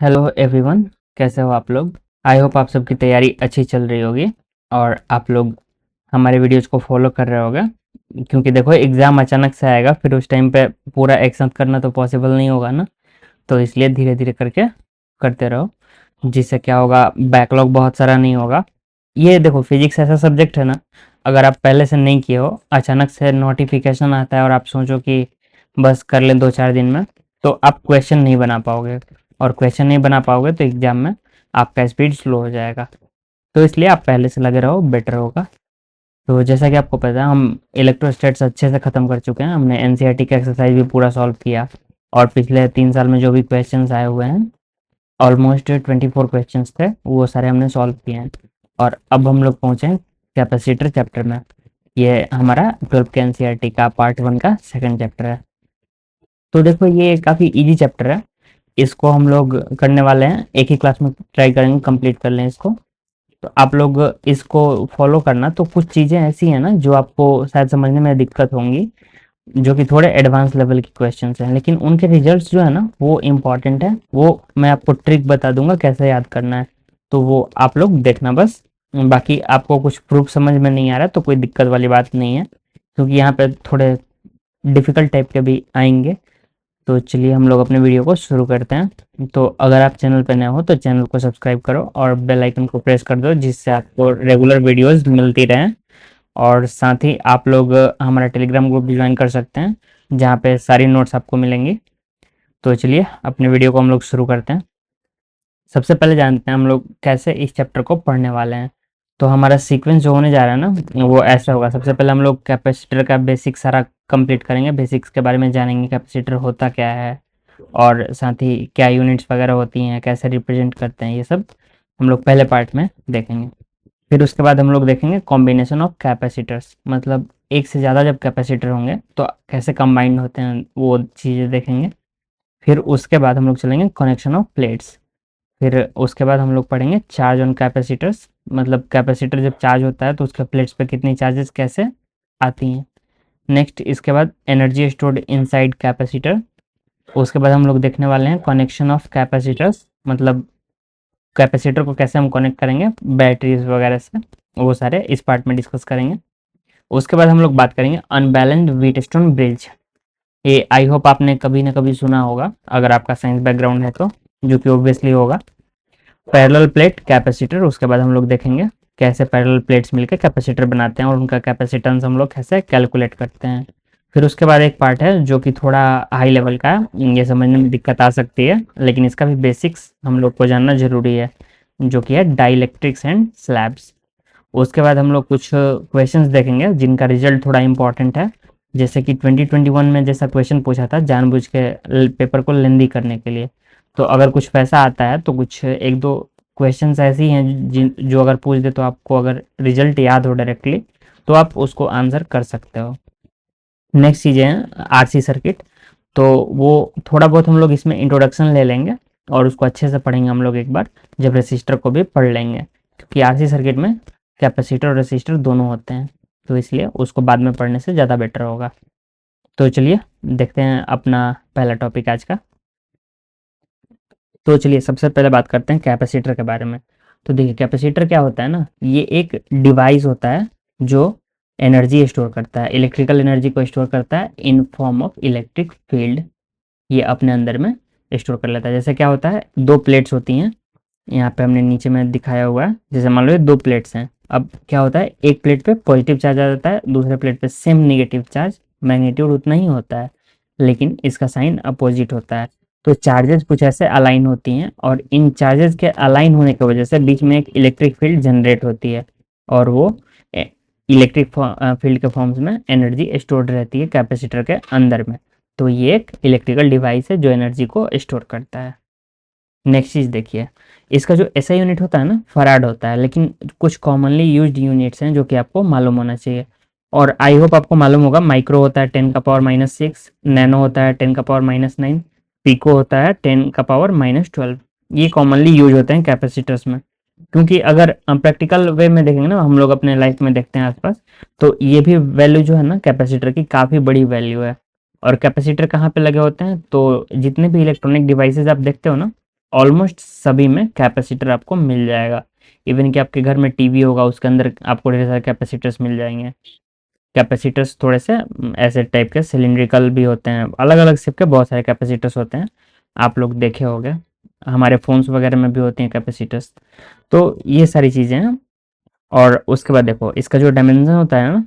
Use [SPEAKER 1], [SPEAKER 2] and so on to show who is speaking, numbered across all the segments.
[SPEAKER 1] Hello everyone, कैसे हो आप लोग। आई होप आप सबकी तैयारी अच्छी चल रही होगी और आप लोग हमारे वीडियोज़ को फॉलो कर रहे होगे, क्योंकि देखो एग्ज़ाम अचानक से आएगा, फिर उस टाइम पे पूरा एक साथ करना तो पॉसिबल नहीं होगा ना। तो इसलिए धीरे धीरे करके करते रहो, जिससे क्या होगा, बैकलॉग बहुत सारा नहीं होगा। ये देखो फिजिक्स ऐसा सब्जेक्ट है ना, अगर आप पहले से नहीं किए हो, अचानक से नोटिफिकेशन आता है और आप सोचो कि बस कर लें 2-4 दिन में, तो आप क्वेश्चन नहीं बना पाओगे। और क्वेश्चन नहीं बना पाओगे तो एग्जाम में आपका स्पीड स्लो हो जाएगा। तो इसलिए आप पहले से लगे रहो, बेटर होगा। तो जैसा कि आपको पता है, हम इलेक्ट्रोस्टैट्स अच्छे से ख़त्म कर चुके हैं। हमने एनसीईआरटी का एक्सरसाइज भी पूरा सॉल्व किया, और पिछले 3 साल में जो भी क्वेश्चंस आए हुए हैं, ऑलमोस्ट 24 क्वेश्चंस थे, वो सारे हमने सॉल्व किए हैं। और अब हम लोग पहुँचे हैं कैपेसिटर चैप्टर में। ये हमारा 12 के एनसीईआरटी का पार्ट 1 का सेकंड चैप्टर है। तो देखो ये काफ़ी इजी चैप्टर है। इसको हम लोग करने वाले हैं, एक ही क्लास में ट्राई करेंगे कंप्लीट कर लें इसको। तो आप लोग इसको फॉलो करना। तो कुछ चीज़ें ऐसी हैं ना जो आपको शायद समझने में दिक्कत होंगी, जो कि थोड़े एडवांस लेवल की क्वेश्चंस हैं, लेकिन उनके रिजल्ट्स जो है ना वो इम्पॉर्टेंट है। वो मैं आपको ट्रिक बता दूंगा कैसे याद करना है, तो वो आप लोग देखना बस। बाकी आपको कुछ प्रूफ समझ में नहीं आ रहा तो कोई दिक्कत वाली बात नहीं है, क्योंकि यहाँ पे थोड़े डिफ़िकल्ट टाइप के भी आएंगे। तो चलिए हम लोग अपने वीडियो को शुरू करते हैं। तो अगर आप चैनल पर नए हो तो चैनल को सब्सक्राइब करो और बेल आइकन को प्रेस कर दो, जिससे आपको रेगुलर वीडियोस मिलती रहें। और साथ ही आप लोग हमारा टेलीग्राम ग्रुप भी ज्वाइन कर सकते हैं, जहाँ पे सारी नोट्स आपको मिलेंगी। तो चलिए अपने वीडियो को हम लोग शुरू करते हैं। सबसे पहले जानते हैं हम लोग कैसे इस चैप्टर को पढ़ने वाले हैं। तो हमारा सीक्वेंस जो होने जा रहा है ना, वो ऐसा होगा। सबसे पहले हम लोग कैपेसिटर का बेसिक सारा कंप्लीट करेंगे, बेसिक्स के बारे में जानेंगे, कैपेसिटर होता क्या है, और साथ ही क्या यूनिट्स वगैरह होती हैं, कैसे रिप्रेजेंट करते हैं, ये सब हम लोग पहले पार्ट में देखेंगे। फिर उसके बाद हम लोग देखेंगे कॉम्बिनेशन ऑफ कैपेसिटर्स, मतलब एक से ज़्यादा जब कैपेसिटर होंगे तो कैसे कंबाइंड होते हैं, वो चीज़ें देखेंगे। फिर उसके बाद हम लोग चलेंगे कनेक्शन ऑफ प्लेट्स। फिर उसके बाद हम लोग पढ़ेंगे चार्ज ऑन कैपेसिटर्स, मतलब कैपेसिटर जब चार्ज होता है तो उसके प्लेट्स पे कितनी चार्जेस कैसे आती हैं। नेक्स्ट इसके बाद एनर्जी स्टोर्ड इनसाइड कैपेसिटर। उसके बाद हम लोग देखने वाले हैं कनेक्शन ऑफ कैपेसिटर्स, मतलब कैपेसिटर को कैसे हम कनेक्ट करेंगे बैटरीज वगैरह से, वो सारे इस पार्ट में डिस्कस करेंगे। उसके बाद हम लोग बात करेंगे अनबैलेंस्ड व्हीटस्टोन ब्रिज। ये आई होप आपने कभी ना कभी सुना होगा, अगर आपका साइंस बैकग्राउंड है तो, जो कि ऑब्वियसली होगा। पैरेलल प्लेट कैपेसिटर, उसके बाद हम लोग देखेंगे कैसे पैरेलल प्लेट्स मिलकर कैपेसिटर बनाते हैं और उनका कैपेसिटेंस हम लोग कैसे कैलकुलेट करते हैं। फिर उसके बाद एक पार्ट है जो कि थोड़ा हाई लेवल का है, ये समझने में दिक्कत आ सकती है, लेकिन इसका भी बेसिक्स हम लोग को जानना जरूरी है, जो कि है डाइलेक्ट्रिक्स एंड स्लैब्स। उसके बाद हम लोग कुछ क्वेश्चंस देखेंगे जिनका रिजल्ट थोड़ा इंपॉर्टेंट है, जैसे कि 2021 में जैसा क्वेश्चन पूछा था जानबूझ के पेपर को लेंदी करने के लिए। तो अगर कुछ पैसा आता है तो कुछ एक दो क्वेश्चंस ऐसी हैं जिन जो अगर पूछ दे तो आपको अगर रिजल्ट याद हो डायरेक्टली तो आप उसको आंसर कर सकते हो। नेक्स्ट चीज़ें हैं आरसी सर्किट। तो वो थोड़ा बहुत हम लोग इसमें इंट्रोडक्शन ले लेंगे और उसको अच्छे से पढ़ेंगे हम लोग एक बार, जब रेसिस्टर को भी पढ़ लेंगे, क्योंकि आरसी सर्किट में कैपेसिटर और रेसिस्टर दोनों होते हैं, तो इसलिए उसको बाद में पढ़ने से ज़्यादा बेटर होगा। तो चलिए देखते हैं अपना पहला टॉपिक आज का। तो चलिए सबसे पहले बात करते हैं कैपेसिटर के बारे में। तो देखिए कैपेसिटर क्या होता है ना, ये एक डिवाइस होता है जो एनर्जी स्टोर करता है, इलेक्ट्रिकल एनर्जी को स्टोर करता है in form of electric field. ये अपने अंदर में स्टोर कर लेता है। जैसे क्या होता है, दो प्लेट्स होती हैं, यहाँ पे हमने नीचे में दिखाया हुआ है। जैसे मान लो ये दो प्लेट्स हैं, अब क्या होता है, एक प्लेट पे पॉजिटिव चार्ज आ जाता है, दूसरे प्लेट पे सेम नेगेटिव चार्ज, मैग्नीट्यूड उतना ही होता है लेकिन इसका साइन अपोजिट होता है। तो चार्जेस कुछ ऐसे अलाइन होती हैं और इन चार्जेस के अलाइन होने की वजह से बीच में एक इलेक्ट्रिक फील्ड जनरेट होती है, और वो इलेक्ट्रिक फील्ड के फॉर्म्स में एनर्जी स्टोर्ड रहती है कैपेसिटर के अंदर में। तो ये एक इलेक्ट्रिकल डिवाइस है जो एनर्जी को स्टोर करता है। नेक्स्ट चीज़ देखिए, इसका जो एसआई यूनिट होता है ना, फराड होता है, लेकिन कुछ कॉमनली यूज्ड यूनिट्स हैं जो कि आपको मालूम होना चाहिए। और आई होप आपको मालूम होगा, माइक्रो होता है 10⁻⁻⁶, नैनो होता है 10⁻⁹, पिको होता है 10⁻⁻12। ये कॉमनली यूज होते हैं कैपेसिटर्स में, क्योंकि अगर प्रैक्टिकल वे में देखेंगे ना, हम लोग अपने लाइफ में देखते हैं आसपास, तो ये भी वैल्यू जो है ना कैपेसिटर की काफ़ी बड़ी वैल्यू है। और कैपेसिटर कहाँ पे लगे होते हैं, तो जितने भी इलेक्ट्रॉनिक डिवाइसेस आप देखते हो ना, ऑलमोस्ट सभी में कैपेसिटर आपको मिल जाएगा। इवन कि आपके घर में टीवी होगा उसके अंदर आपको ढेर सारे कैपेसिटर्स मिल जाएंगे। कैपेसिटर्स थोड़े से ऐसे टाइप के सिलिंड्रिकल भी होते हैं, अलग अलग शेप के बहुत सारे कैपेसिटर्स होते हैं, आप लोग देखे होंगे, हमारे फोन्स वगैरह में भी होती हैं कैपेसिटर्स। तो ये सारी चीज़ें हैं। और उसके बाद देखो इसका जो डायमेंशन होता है ना,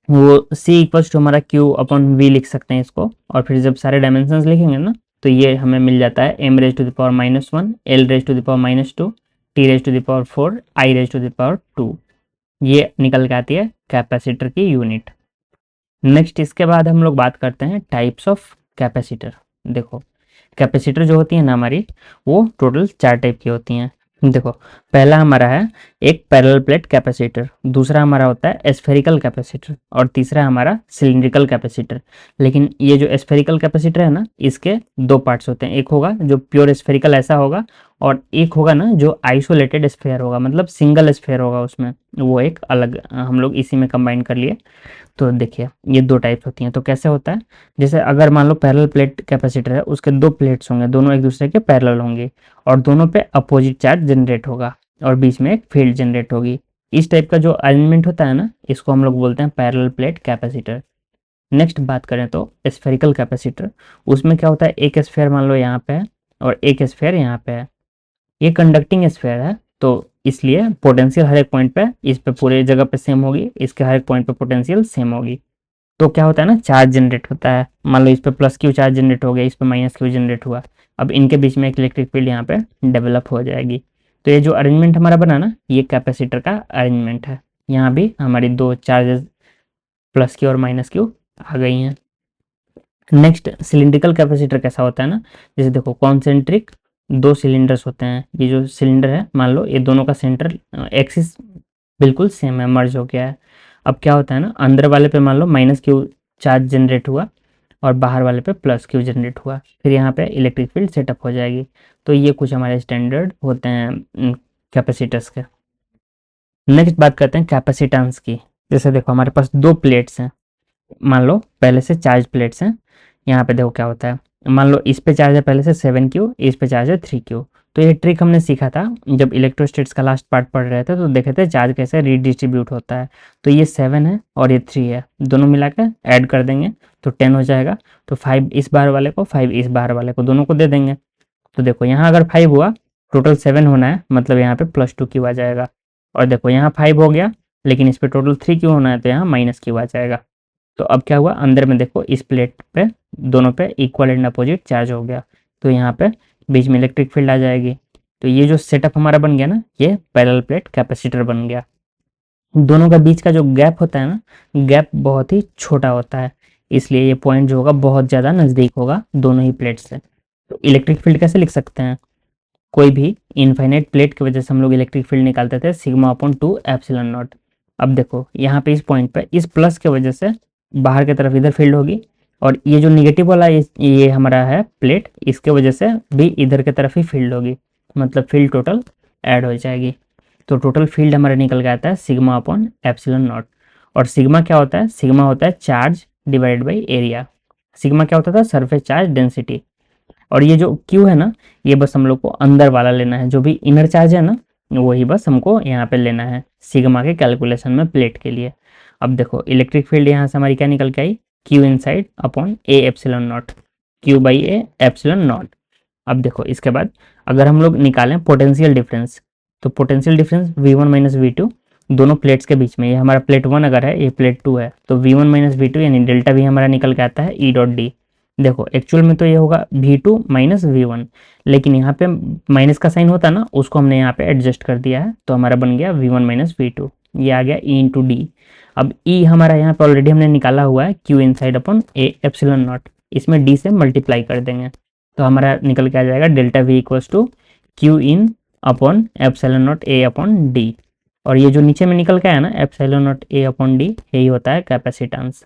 [SPEAKER 1] वो सी इक्वल्स टू हमारा क्यू अपॉन वी लिख सकते हैं इसको। और फिर जब सारे डायमेंशंस लिखेंगे ना तो ये हमें मिल जाता है M raise to the power -1, L raise to the power -2, T raise to the power 4, I raise to the power 2। ये निकल के आती है कैपेसिटर की यूनिट। नेक्स्ट इसके बाद हम लोग बात करते हैं टाइप्स ऑफ कैपेसिटर। देखो कैपेसिटर जो होती है ना हमारी, वो टोटल 4 टाइप की होती हैं। देखो पहला हमारा है एक पैरेलल प्लेट कैपेसिटर, दूसरा हमारा होता है स्फेरिकल कैपेसिटर, और तीसरा हमारा सिलिंड्रिकल कैपेसिटर। लेकिन ये जो स्फेरिकल कैपेसिटर है ना, इसके 2 पार्ट्स होते हैं, एक होगा जो प्योर स्फेरिकल ऐसा होगा, और एक होगा ना जो आइसोलेटेड स्फेयर होगा, मतलब सिंगल स्फेयर होगा उसमें, वो एक अलग हम लोग इसी में कंबाइन कर लिए। तो देखिए ये 2 टाइप्स होती हैं। तो कैसे होता है, जैसे अगर मान लो पैरेलल प्लेट कैपेसिटर है, उसके 2 प्लेट्स होंगे, दोनों एक दूसरे के पैरेलल होंगे, और दोनों पे अपोजिट चार्ज जनरेट होगा, और बीच में एक फील्ड जनरेट होगी। इस टाइप का जो अरेंजमेंट होता है ना, इसको हम लोग बोलते हैं पैरेलल प्लेट कैपेसिटर। नेक्स्ट बात करें तो स्फेरिकल कैपेसिटर, उसमें क्या होता है, एक स्फेयर मान लो यहाँ पे है और एक स्फेयर यहाँ पे है, ये कंडक्टिंग स्फेयर है, तो इसलिए पोटेंशियल हर एक पॉइंट पे इस पे पूरे जगह पे सेम होगी, इसके हर एक पॉइंट पे पोटेंशियल सेम होगी। तो क्या होता है ना, चार्ज जनरेट होता है, मान लो इस पे प्लस क्यू चार्ज जनरेट हो गया, इस पे माइनस क्यू जनरेट हुआ, अब इनके बीच में एक इलेक्ट्रिक फील्ड यहाँ पे डेवलप हो जाएगी। तो ये जो अरेंजमेंट हमारा बना ना, ये कैपेसिटर का अरेंजमेंट है। यहाँ भी हमारी 2 चार्जेस प्लस क्यू और माइनस क्यू आ गई हैं। नेक्स्ट सिलिंड्रिकल कैपेसिटर कैसा होता है ना, जैसे देखो कॉन्सेंट्रिक 2 सिलेंडर्स होते हैं, ये जो सिलेंडर है मान लो ये दोनों का सेंटर एक्सिस बिल्कुल सेम है, मर्ज हो गया है। अब क्या होता है ना, अंदर वाले पे मान लो माइनस क्यू चार्ज जनरेट हुआ और बाहर वाले पे प्लस क्यू जनरेट हुआ, फिर यहाँ पे इलेक्ट्रिक फील्ड सेटअप हो जाएगी। तो ये कुछ हमारे स्टैंडर्ड होते हैं कैपेसिटर्स के। नेक्स्ट बात करते हैं कैपेसिटेंस की। जैसे देखो हमारे पास 2 प्लेट्स हैं, मान लो पहले से चार्ज प्लेट्स हैं, यहाँ पे देखो क्या होता है, मान लो इस पे चार्ज है पहले से 7Q, इस पे चार्ज है 3Q। तो ये ट्रिक हमने सीखा था जब इलेक्ट्रोस्टैटिक्स का लास्ट पार्ट पढ़ रहे थे, तो देखे थे चार्ज कैसे रीडिस्ट्रीब्यूट होता है। तो ये 7 है और ये 3 है, दोनों मिला के ऐड कर देंगे तो 10 हो जाएगा। तो 5 इस बाहर वाले को, 5 इस बाहर वाले को, दोनों को दे देंगे। तो देखो यहाँ अगर 5 हुआ, टोटल 7 होना है, मतलब यहाँ पे +2Q आ जाएगा। और देखो यहाँ 5 हो गया, लेकिन इस पे टोटल 3Q होना है, तो यहाँ -Q आ जाएगा। तो अब क्या हुआ, अंदर में देखो इस प्लेट पे दोनों पे इक्वल एंड अपोजिट चार्ज हो गया, तो यहाँ पे बीच में इलेक्ट्रिक फील्ड आ जाएगी। तो ये जो सेटअप हमारा बन गया ना, ये पैरेलल प्लेट कैपेसिटर बन गया। दोनों का बीच का जो गैप होता है ना, गैप बहुत ही छोटा होता है, इसलिए ये पॉइंट जो होगा बहुत ज़्यादा नज़दीक होगा दोनों ही प्लेट से। तो इलेक्ट्रिक फील्ड कैसे लिख सकते हैं, कोई भी इनफाइनाइट प्लेट की वजह से हम लोग इलेक्ट्रिक फील्ड निकालते थे σ/2 एप्सिलॉन नॉट। अब देखो यहाँ पे इस पॉइंट पे इस प्लस की वजह से बाहर की तरफ इधर फील्ड होगी, और ये जो निगेटिव वाला ये हमारा है प्लेट, इसके वजह से भी इधर की तरफ ही फील्ड होगी, मतलब फील्ड टोटल ऐड हो जाएगी। तो टोटल फील्ड हमारा निकल के आता है σ/एप्सिलॉन नॉट। और सिग्मा क्या होता है, सिग्मा होता है charge divided by area. Sigma क्या होता था, सरफेस चार्ज डेंसिटी। और ये जो Q है ना, ये बस हम लोग को अंदर वाला लेना है, जो भी इनर चार्ज है ना, वही बस हमको यहाँ पे लेना है सिग्मा के कैलकुलेशन में प्लेट के लिए। अब देखो इलेक्ट्रिक फील्ड यहाँ से हमारी क्या निकल के आई, Q inside upon A epsilon not, Q/A epsilon not. अब देखो इसके बाद अगर हम लोग निकालें पोटेंशियल डिफरेंस, तो पोटेंशियल डिफरेंस V1 - V2 दोनों प्लेट्स के बीच में, ये हमारा प्लेट 1 अगर है, ये प्लेट 2 है, तो V1 - V2 यानी डेल्टा V हमारा निकल के आता है E.D। देखो एक्चुअल में तो ये होगा V2 - V1, लेकिन यहाँ पे माइनस का साइन होता है ना, उसको हमने यहाँ पे एडजस्ट कर दिया है, तो हमारा बन गया V1 - V2, ये आ गया E/D। अब E हमारा यहाँ पे ऑलरेडी हमने निकाला हुआ है Q inside upon A epsilon not, इसमें D से मल्टीप्लाई कर देंगे, तो हमारा निकल के आ जाएगा delta V = Q in upon epsilon not A upon D। और ये जो नीचे में निकल के आया ना epsilon not A upon D, यही होता है कैपेसिटेंस।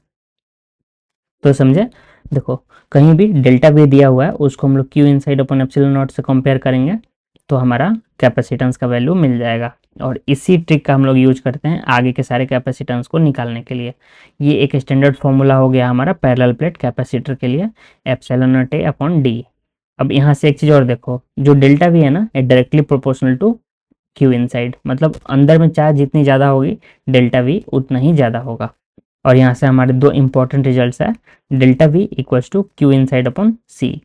[SPEAKER 1] तो समझे, देखो कहीं भी डेल्टा V दिया हुआ है, उसको हम लोग Q inside upon epsilon not से कंपेयर करेंगे, तो हमारा कैपेसिटेंस का वैल्यू मिल जाएगा। और इसी ट्रिक का हम लोग यूज करते हैं आगे के सारे कैपेसिटेंस को निकालने के लिए। ये एक स्टैंडर्ड फॉर्मूला हो गया हमारा पैरेलल प्लेट कैपेसिटर के लिए, epsilon not A upon D। अब यहाँ से एक चीज और देखो, जो डेल्टा वी है ना, ये directly proportional to Q inside, मतलब अंदर में चार्ज जितनी ज़्यादा होगी डेल्टा वी उतना ही ज़्यादा होगा। और यहाँ से हमारे दो इंपॉर्टेंट रिजल्ट्स है, delta V equals to Q inside upon C.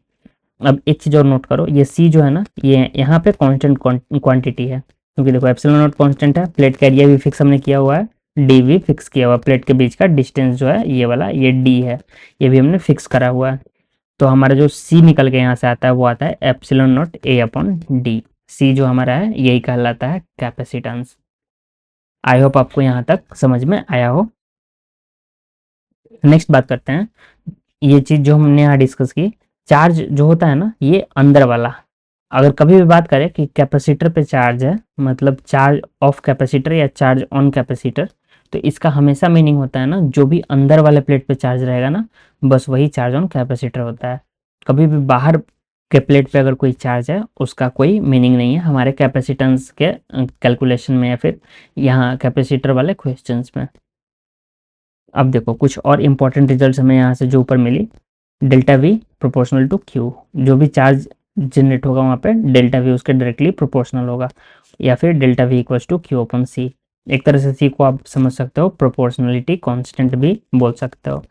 [SPEAKER 1] अब एक चीज़ और नोट करो, ये सी जो है ना, ये यहाँ पे कांस्टेंट क्वांटिटी है, क्योंकि देखो एप्सिलॉन नॉट कांस्टेंट है, प्लेट का एरिया भी फिक्स हमने किया हुआ है, डी भी फिक्स किया हुआ है, प्लेट के बीच का डिस्टेंस जो है ये वाला, ये डी है, ये भी हमने फिक्स करा हुआ है। तो हमारा जो सी निकल के यहाँ से आता है वो आता है epsilon not A upon D. C जो हमारा है यही कहलाता है कैपेसिटेंस। आई होप आपको यहाँ तक समझ में आया हो। नेक्स्ट बात करते हैं, ये चीज जो हमने यहाँ डिस्कस की, चार्ज जो होता है ना ये अंदर वाला, अगर कभी भी बात करें कि कैपेसिटर पे चार्ज है, मतलब चार्ज ऑफ कैपेसिटर या चार्ज ऑन कैपेसिटर, तो इसका हमेशा मीनिंग होता है ना, जो भी अंदर वाले प्लेट पे चार्ज रहेगा ना, बस वही चार्ज ऑन कैपेसिटर होता है। कभी भी बाहर के प्लेट पे अगर कोई चार्ज है उसका कोई मीनिंग नहीं है हमारे कैपेसिटेंस के कैलकुलेशन में या फिर यहाँ कैपेसिटर वाले क्वेश्चंस में। अब देखो कुछ और इंपॉर्टेंट रिजल्ट्स हमें यहाँ से जो ऊपर मिली, delta V proportional to Q, जो भी चार्ज जनरेट होगा वहाँ पे डेल्टा वी उसके डायरेक्टली प्रोपोर्शनल होगा, या फिर delta V equals to Q upon C. एक तरह से सी को आप समझ सकते हो प्रोपोर्शनलिटी कांस्टेंट भी बोल सकते हो।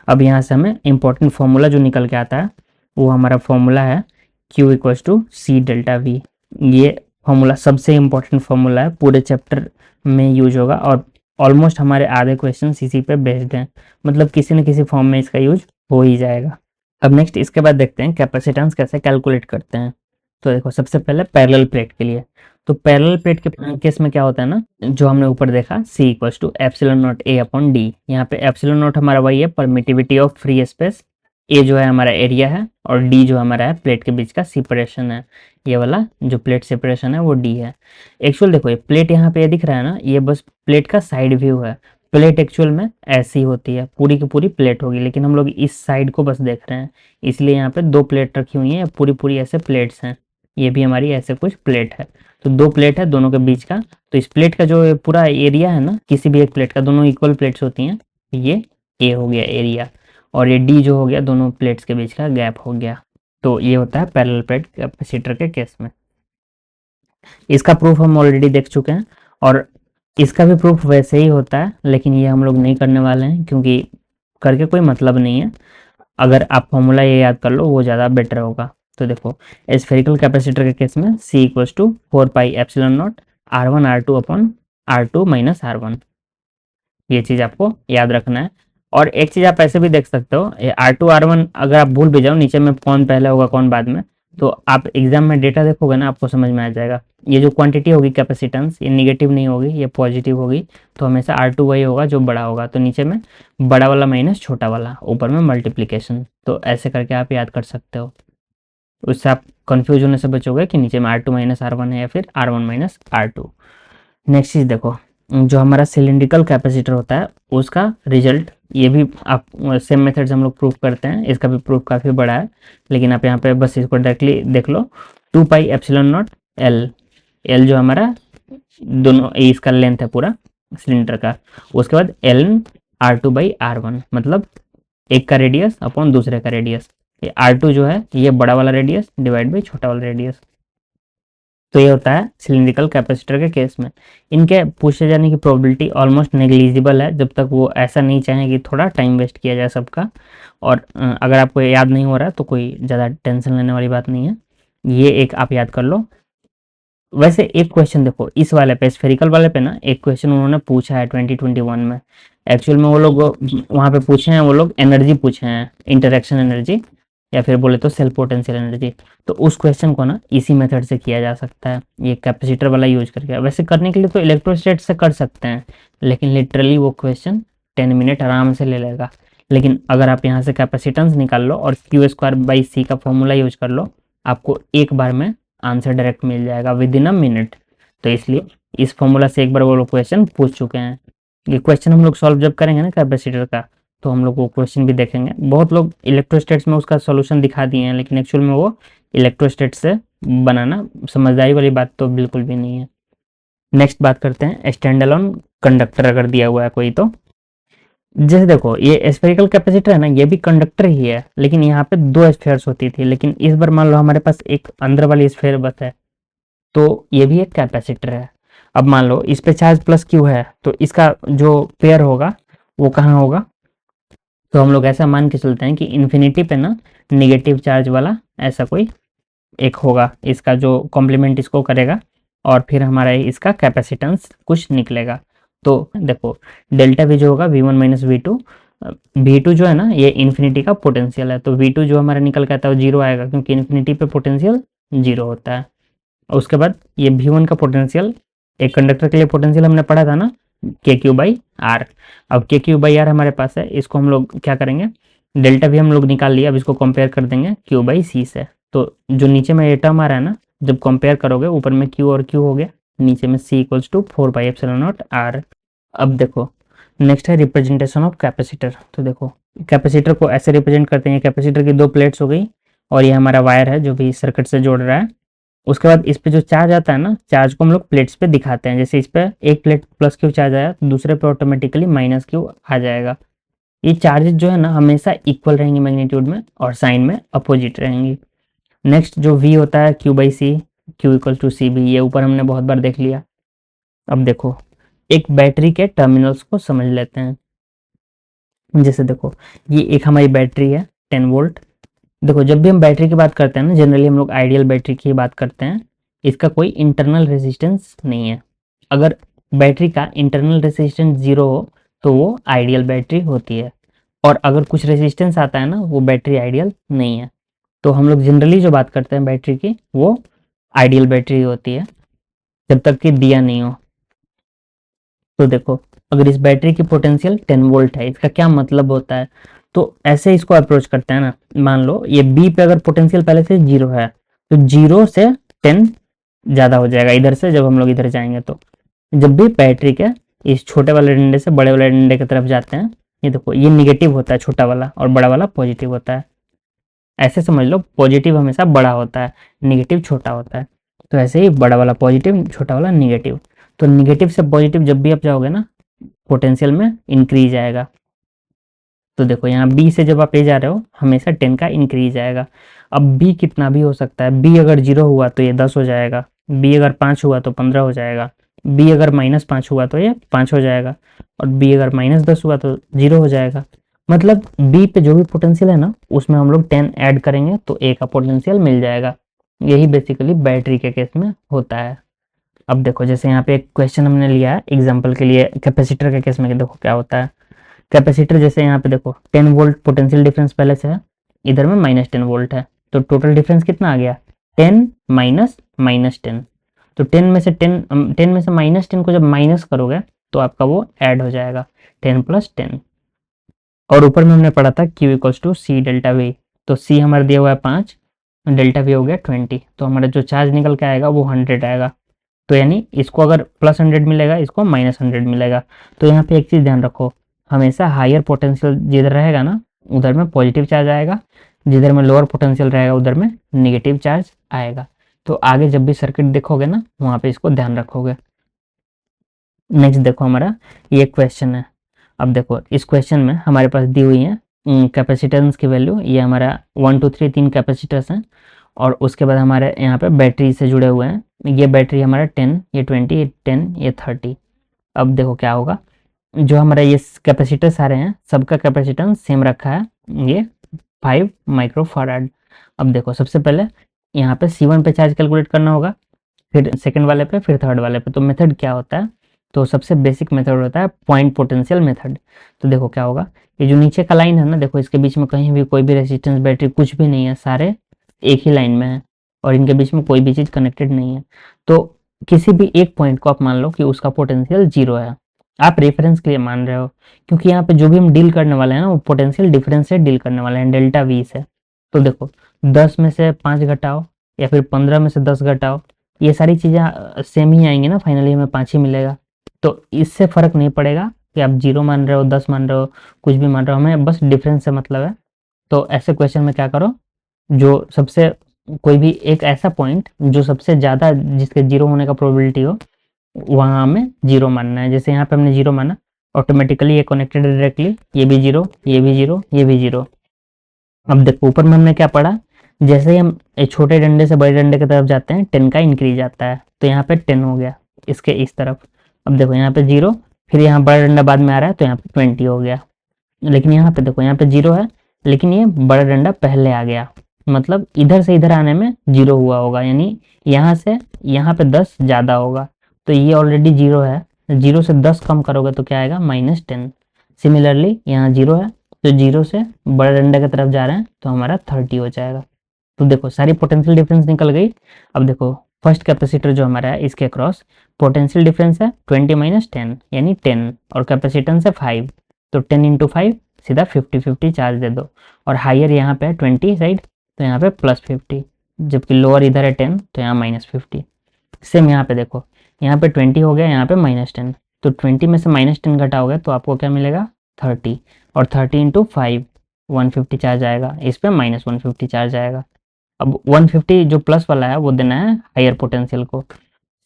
[SPEAKER 1] अब यहाँ से हमें इंपॉर्टेंट फॉर्मूला जो निकल के आता है वो हमारा फॉर्मूला है Q equals to C delta V. ये फॉर्मूला सबसे इंपॉर्टेंट फॉर्मूला है, पूरे चैप्टर में यूज होगा और ऑलमोस्ट हमारे आधे क्वेश्चन इसी पे बेस्ड हैं, मतलब किसी न किसी फॉर्म में इसका यूज हो ही जाएगा। अब नेक्स्ट इसके बाद देखते हैं कैपेसिटेंस कैसे कैलकुलेट करते हैं। तो देखो सबसे पहले पैरेलल प्लेट के लिए, तो पैरेलल प्लेट के केस में क्या होता है ना, जो हमने ऊपर देखा C equals to epsilon not A upon D. यहाँ पे एप्सिलॉन नॉट हमारा वही है permittivity of free space, A जो है हमारा एरिया है और डी जो हमारा है प्लेट के बीच का सेपरेशन है, ये वाला जो प्लेट सेपरेशन है वो डी है। एक्चुअल देखो ये प्लेट यहाँ पे ये दिख रहा है ना, ये बस प्लेट का साइड व्यू है। प्लेट एक्चुअल में ऐसी होती है, पूरी की पूरी प्लेट होगी, लेकिन हम लोग इस साइड को बस देख रहे हैं, इसलिए यहाँ पे दो प्लेट रखी हुई हैं, पूरी पूरी ऐसे प्लेट्स हैं, ये भी हमारी ऐसे कुछ प्लेट है। तो दो प्लेट है दोनों के बीच का, तो इस प्लेट का जो पूरा एरिया है ना, किसी भी एक प्लेट का, दोनों इक्वल प्लेट्स होती हैं, ये ए हो गया एरिया, और ये डी जो हो गया दोनों प्लेट्स के बीच का गैप हो गया। तो ये होता है पैरेलल प्लेट कैपेसिटर के केस में। इसका प्रूफ हम ऑलरेडी देख चुके हैं और इसका भी प्रूफ वैसे ही होता है, लेकिन ये हम लोग नहीं करने वाले हैं क्योंकि करके कोई मतलब नहीं है। अगर आप फॉर्मूला ये याद कर लो वो ज़्यादा बेटर होगा। तो देखो स्फेरिकल कैपेसिटर के केस में C equals to 4 pi epsilon naught R1 R2 upon R2 minus R1, ये चीज़ आपको याद रखना है। और एक चीज़ आप ऐसे भी देख सकते हो, R2 R1 अगर आप भूल भी जाओ नीचे में कौन पहले होगा कौन बाद में, तो आप एग्जाम में डेटा देखोगे ना आपको समझ में आ जाएगा। ये जो क्वांटिटी होगी कैपेसिटेंस, ये निगेटिव नहीं होगी, ये पॉजिटिव होगी, तो हमेशा R2 वही होगा जो बड़ा होगा, तो नीचे में बड़ा वाला माइनस छोटा वाला, ऊपर में मल्टीप्लीकेशन। तो ऐसे करके आप याद कर सकते हो, उससे आप कंफ्यूज होने से बचोगे कि नीचे में R2 माइनस R1 है या फिर R1 माइनस R2। नेक्स्ट चीज़ देखो, जो हमारा सिलिंड्रिकल कैपेसिटर होता है उसका रिजल्ट, ये भी आप सेम मेथड से हम लोग प्रूफ करते हैं, इसका भी प्रूफ काफ़ी बड़ा है, लेकिन आप यहाँ पे बस इसको डायरेक्टली देख लो। 2 पाई एप्सिलॉन नॉट एल, एल जो हमारा दोनों इसका लेंथ है पूरा सिलेंडर का, उसके बाद एल R2/R1, मतलब एक का रेडियस अपॉन दूसरे का रेडियस, ये R2 जो है ये बड़ा वाला रेडियस डिवाइड बाई छोटा वाला रेडियस। तो ये होता है सिलिंड्रिकल कैपेसिटर के केस में। इनके पूछे जाने की प्रोबेबिलिटी ऑलमोस्ट नेग्लिजिबल है, जब तक वो ऐसा नहीं चाहें कि थोड़ा टाइम वेस्ट किया जाए सबका। और अगर आपको याद नहीं हो रहा है तो कोई ज़्यादा टेंशन लेने वाली बात नहीं है, ये एक आप याद कर लो। वैसे एक क्वेश्चन देखो इस वाले पे, स्फेरिकल वाले पे ना, एक क्वेश्चन उन्होंने पूछा है 2021 में। एक्चुअल में वो लोग वहाँ पे पूछे हैं, वो लोग एनर्जी पूछे हैं, इंटरेक्शन एनर्जी या फिर बोले तो सेल्फ पोटेंशियल एनर्जी। तो उस क्वेश्चन को ना इसी मेथड से किया जा सकता है, ये कैपेसिटर वाला यूज करके। वैसे करने के लिए तो इलेक्ट्रोस्टैट से कर सकते हैं, लेकिन लिटरली वो क्वेश्चन 10 मिनट आराम से ले लेगा। लेकिन अगर आप यहाँ से कैपेसिटेंस निकाल लो और Q²/C का फॉर्मूला यूज कर लो, आपको एक बार में आंसर डायरेक्ट मिल जाएगा विद इन अ मिनट। तो इसलिए इस फॉर्मूला से एक बार वो लोग क्वेश्चन पूछ चुके हैं। ये क्वेश्चन हम लोग सॉल्व जब करेंगे ना कैपेसिटर का, तो हम लोग वो क्वेश्चन भी देखेंगे। बहुत लोग इलेक्ट्रोस्टैट्स में उसका सॉल्यूशन दिखा दिए हैं, लेकिन एक्चुअल में वो इलेक्ट्रोस्टैट से बनाना समझदारी वाली बात तो बिल्कुल भी नहीं है। नेक्स्ट बात करते हैं स्टैंड अलोन कंडक्टर अगर दिया हुआ है कोई, तो जैसे देखो ये स्फेरिकल कैपेसिटर है ना, ये भी कंडक्टर ही है, लेकिन यहाँ पे दो स्फेयर्स होती थी, लेकिन इस बार मान लो हमारे पास एक अंदर वाली स्फेयर बस है, तो ये भी एक कैपेसिटर है। अब मान लो इस पे चार्ज प्लस क्यू है, तो इसका जो पेयर होगा वो कहाँ होगा, तो हम लोग ऐसा मान के चलते हैं कि इन्फिनिटी पे ना निगेटिव चार्ज वाला ऐसा कोई एक होगा, इसका जो कॉम्प्लीमेंट इसको करेगा, और फिर हमारा इसका कैपेसिटेंस कुछ निकलेगा। तो देखो डेल्टा वी जो होगा V one minus V two, V two जो है ना ये इन्फिनिटी का पोटेंशियल है, तो वी टू जो हमारा निकल के आता है वो जीरो आएगा, क्योंकि इन्फिनिटी पे पोटेंशियल जीरो होता है। और उसके बाद ये वी वन का पोटेंशियल, एक कंडक्टर के लिए पोटेंशियल हमने पढ़ा था ना, के क्यू बाई आर। अब के क्यू बाई आर हमारे पास है, इसको हम लोग क्या करेंगे, डेल्टा भी हम लोग निकाल लिया, अब इसको कंपेयर कर देंगे क्यू बाई सी से। तो जो नीचे में ये टर्म आ रहा है ना, जब कंपेयर करोगे ऊपर में क्यू और क्यू हो गया, नीचे में C equals to 4 pi epsilon not R. अब देखो नेक्स्ट है रिप्रेजेंटेशन ऑफ कैपेसिटर। तो देखो कैपेसिटर को ऐसे रिप्रेजेंट करते हैं, कैपेसिटर की दो प्लेट्स हो गई, और ये हमारा वायर है जो भी सर्किट से जोड़ रहा है। उसके बाद इस पे जो चार्ज आता है ना, चार्ज को हम लोग प्लेट्स पे दिखाते हैं, जैसे इस पे एक प्लेट प्लस क्यू चार्ज आया तो दूसरे पे ऑटोमेटिकली माइनस क्यू आ जाएगा। ये चार्जेस जो है ना हमेशा इक्वल रहेंगी मैग्नीट्यूड में, और साइन में अपोजिट रहेंगी। नेक्स्ट जो वी होता है Q by C, Q equal to C B, ये ऊपर हमने बहुत बार देख लिया। अब देखो एक बैटरी के टर्मिनल्स को समझ लेते हैं। जैसे देखो ये एक हमारी बैटरी है 10 वोल्ट। देखो जब भी हम बैटरी की बात करते हैं ना, जनरली हम लोग आइडियल बैटरी की बात करते हैं, इसका कोई इंटरनल रेजिस्टेंस नहीं है। अगर बैटरी का इंटरनल रेजिस्टेंस जीरो हो तो वो आइडियल बैटरी होती है, और अगर कुछ रेजिस्टेंस आता है ना वो बैटरी आइडियल नहीं है। तो हम लोग जनरली जो बात करते हैं बैटरी की वो आइडियल बैटरी होती है, जब तक कि दिया नहीं हो। तो देखो अगर इस बैटरी की पोटेंशियल 10 वोल्ट है, इसका क्या मतलब होता है, तो ऐसे इसको अप्रोच करते हैं ना। मान लो ये बी पे अगर पोटेंशियल पहले से जीरो है, तो जीरो से 10 ज्यादा हो जाएगा इधर से, जब हम लोग इधर जाएंगे तो जब भी बैटरी के इस छोटे वाले डंडे से बड़े वाले डंडे की तरफ जाते हैं, ये देखो ये निगेटिव होता है छोटा वाला, और बड़ा वाला पॉजिटिव होता है। ऐसे समझ लो पॉजिटिव हमेशा बड़ा होता है, निगेटिव छोटा होता है। तो ऐसे ही बड़ा वाला पॉजिटिव, छोटा वाला निगेटिव। तो निगेटिव से पॉजिटिव जब भी आप जाओगे ना, पोटेंशियल में इंक्रीज आएगा। तो देखो यहाँ बी से जब आप ए जा रहे हो हमेशा 10 का इंक्रीज आएगा। अब बी कितना भी हो सकता है, बी अगर 0 हुआ तो ये 10 हो जाएगा, बी अगर 5 हुआ तो 15 हो जाएगा, बी अगर -5 हुआ तो ये 5 हो जाएगा, और बी अगर -10 हुआ तो 0 हो जाएगा। मतलब बी पे जो भी पोटेंशियल है ना उसमें हम लोग 10 ऐड करेंगे तो ए का पोटेंशियल मिल जाएगा। यही बेसिकली बैटरी के केस में होता है। अब देखो जैसे यहाँ पे एक क्वेश्चन हमने लिया है एग्जाम्पल के लिए कैपेसिटर के केस में, देखो क्या होता है। कैपेसिटर जैसे यहाँ पे देखो 10 वोल्ट पोटेंशियल डिफरेंस पहले से है, इधर में -10 वोल्ट है, तो टोटल डिफरेंस कितना आ गया 10 माइनस -10। तो 10 में से 10 को जब माइनस करोगे तो आपका वो ऐड हो जाएगा 10 + 10। और ऊपर में हमने पढ़ा था Q equals to C delta V, तो C हमारा दिया हुआ है 5, डेल्टा वी हो गया 20, तो हमारा जो चार्ज निकल के आएगा वो 100 आएगा। तो यानी इसको अगर +100 मिलेगा, इसको -100 मिलेगा। तो यहाँ पे एक चीज़ ध्यान रखो, हमेशा हायर पोटेंशियल जिधर रहेगा ना उधर में पॉजिटिव चार्ज आएगा, जिधर में लोअर पोटेंशियल रहेगा उधर में नेगेटिव चार्ज आएगा। तो आगे जब भी सर्किट देखोगे ना वहाँ पे इसको ध्यान रखोगे। नेक्स्ट देखो हमारा ये क्वेश्चन है। अब देखो इस क्वेश्चन में हमारे पास दी हुई है कैपेसिटेंस की वैल्यू, ये हमारा 1 2 3 3 कैपेसिटर्स हैं, और उसके बाद हमारे यहाँ पे बैटरी से जुड़े हुए हैं। ये बैटरी हमारा 10, ये 20, ये 10, ये 30। अब देखो क्या होगा, जो हमारा ये कैपेसिटर सारे हैं सबका कैपेसिटेंस सेम रखा है, ये 5 माइक्रोफाराड। अब देखो सबसे पहले यहाँ पे C1 पे चार्ज कैलकुलेट करना होगा, फिर सेकंड वाले पे, फिर थर्ड वाले पे। तो मेथड क्या होता है, तो सबसे बेसिक मेथड होता है पॉइंट पोटेंशियल मेथड। तो देखो क्या होगा, ये जो नीचे का लाइन है ना, देखो इसके बीच में कहीं भी कोई भी रेजिस्टेंस बैटरी कुछ भी नहीं है, सारे एक ही लाइन में है, और इनके बीच में कोई भी चीज़ कनेक्टेड नहीं है। तो किसी भी एक पॉइंट को आप मान लो कि उसका पोटेंशियल 0 है, आप रेफरेंस के लिए मान रहे हो, क्योंकि यहाँ पे जो भी हम डील करने वाले हैं ना वो पोटेंशियल डिफरेंस से डील करने वाले हैं, डेल्टा वी से। तो देखो 10 में से 5 घटाओ, या फिर 15 में से 10 घटाओ, ये सारी चीज़ें सेम ही आएंगी ना, फाइनली हमें 5 ही मिलेगा। तो इससे फर्क नहीं पड़ेगा कि आप 0 मान रहे हो, 10 मान रहे हो, कुछ भी मान रहे हो, हमें बस डिफरेंस से मतलब है। तो ऐसे क्वेश्चन में क्या करो, जो सबसे कोई भी एक ऐसा पॉइंट जो सबसे ज़्यादा जिसके 0 होने का प्रोबेबिलिटी हो वहाँ हमें 0 मानना है। जैसे यहाँ पे हमने 0 माना, ऑटोमेटिकली ये कनेक्टेड है डायरेक्टली, ये भी जीरो, ये भी जीरो, ये भी जीरो। अब देखो ऊपर में हमने क्या पढ़ा, जैसे ही हम एक छोटे डंडे से बड़े डंडे की तरफ जाते हैं 10 का इंक्रीज आता है, तो यहाँ पे 10 हो गया इसके इस तरफ। अब देखो यहाँ पे जीरो, फिर यहाँ बड़ा डंडा बाद में आ रहा है तो यहाँ पे 20 हो गया। लेकिन यहाँ पे देखो यहाँ पे जीरो है, लेकिन ये बड़ा डंडा पहले आ गया, मतलब इधर से इधर आने में जीरो हुआ होगा, यानी यहाँ से यहाँ पे 10 ज़्यादा होगा, तो ये ऑलरेडी जीरो है। जीरो से 10 कम करोगे तो क्या आएगा, -10। सिमिलरली यहाँ जीरो है, तो जीरो से बड़ा डंडा की तरफ जा रहे हैं तो हमारा 30 हो जाएगा। तो देखो सारी पोटेंशियल डिफरेंस निकल गई। अब देखो फर्स्ट कैपेसिटर जो हमारा है इसके अक्रॉस पोटेंशियल डिफरेंस है 20 - 10 यानी 10, और कैपेसिटेंस है 5, तो 10 × 5 सीधा 50-50 चार्ज दे दो। और हायर यहाँ पे 20 साइड, तो यहाँ पे +50, जबकि लोअर इधर है 10 तो यहाँ -50। सेम यहाँ पे देखो, यहाँ पे 20 हो गया, यहाँ पे -10, तो 20 में से -10 घटाओगे तो आपको क्या मिलेगा, 30, और 30 × 5 150 चार्ज आएगा, इस पे -150 चार्ज आएगा। अब 150 जो प्लस वाला है वो देना है हायर पोटेंशियल को।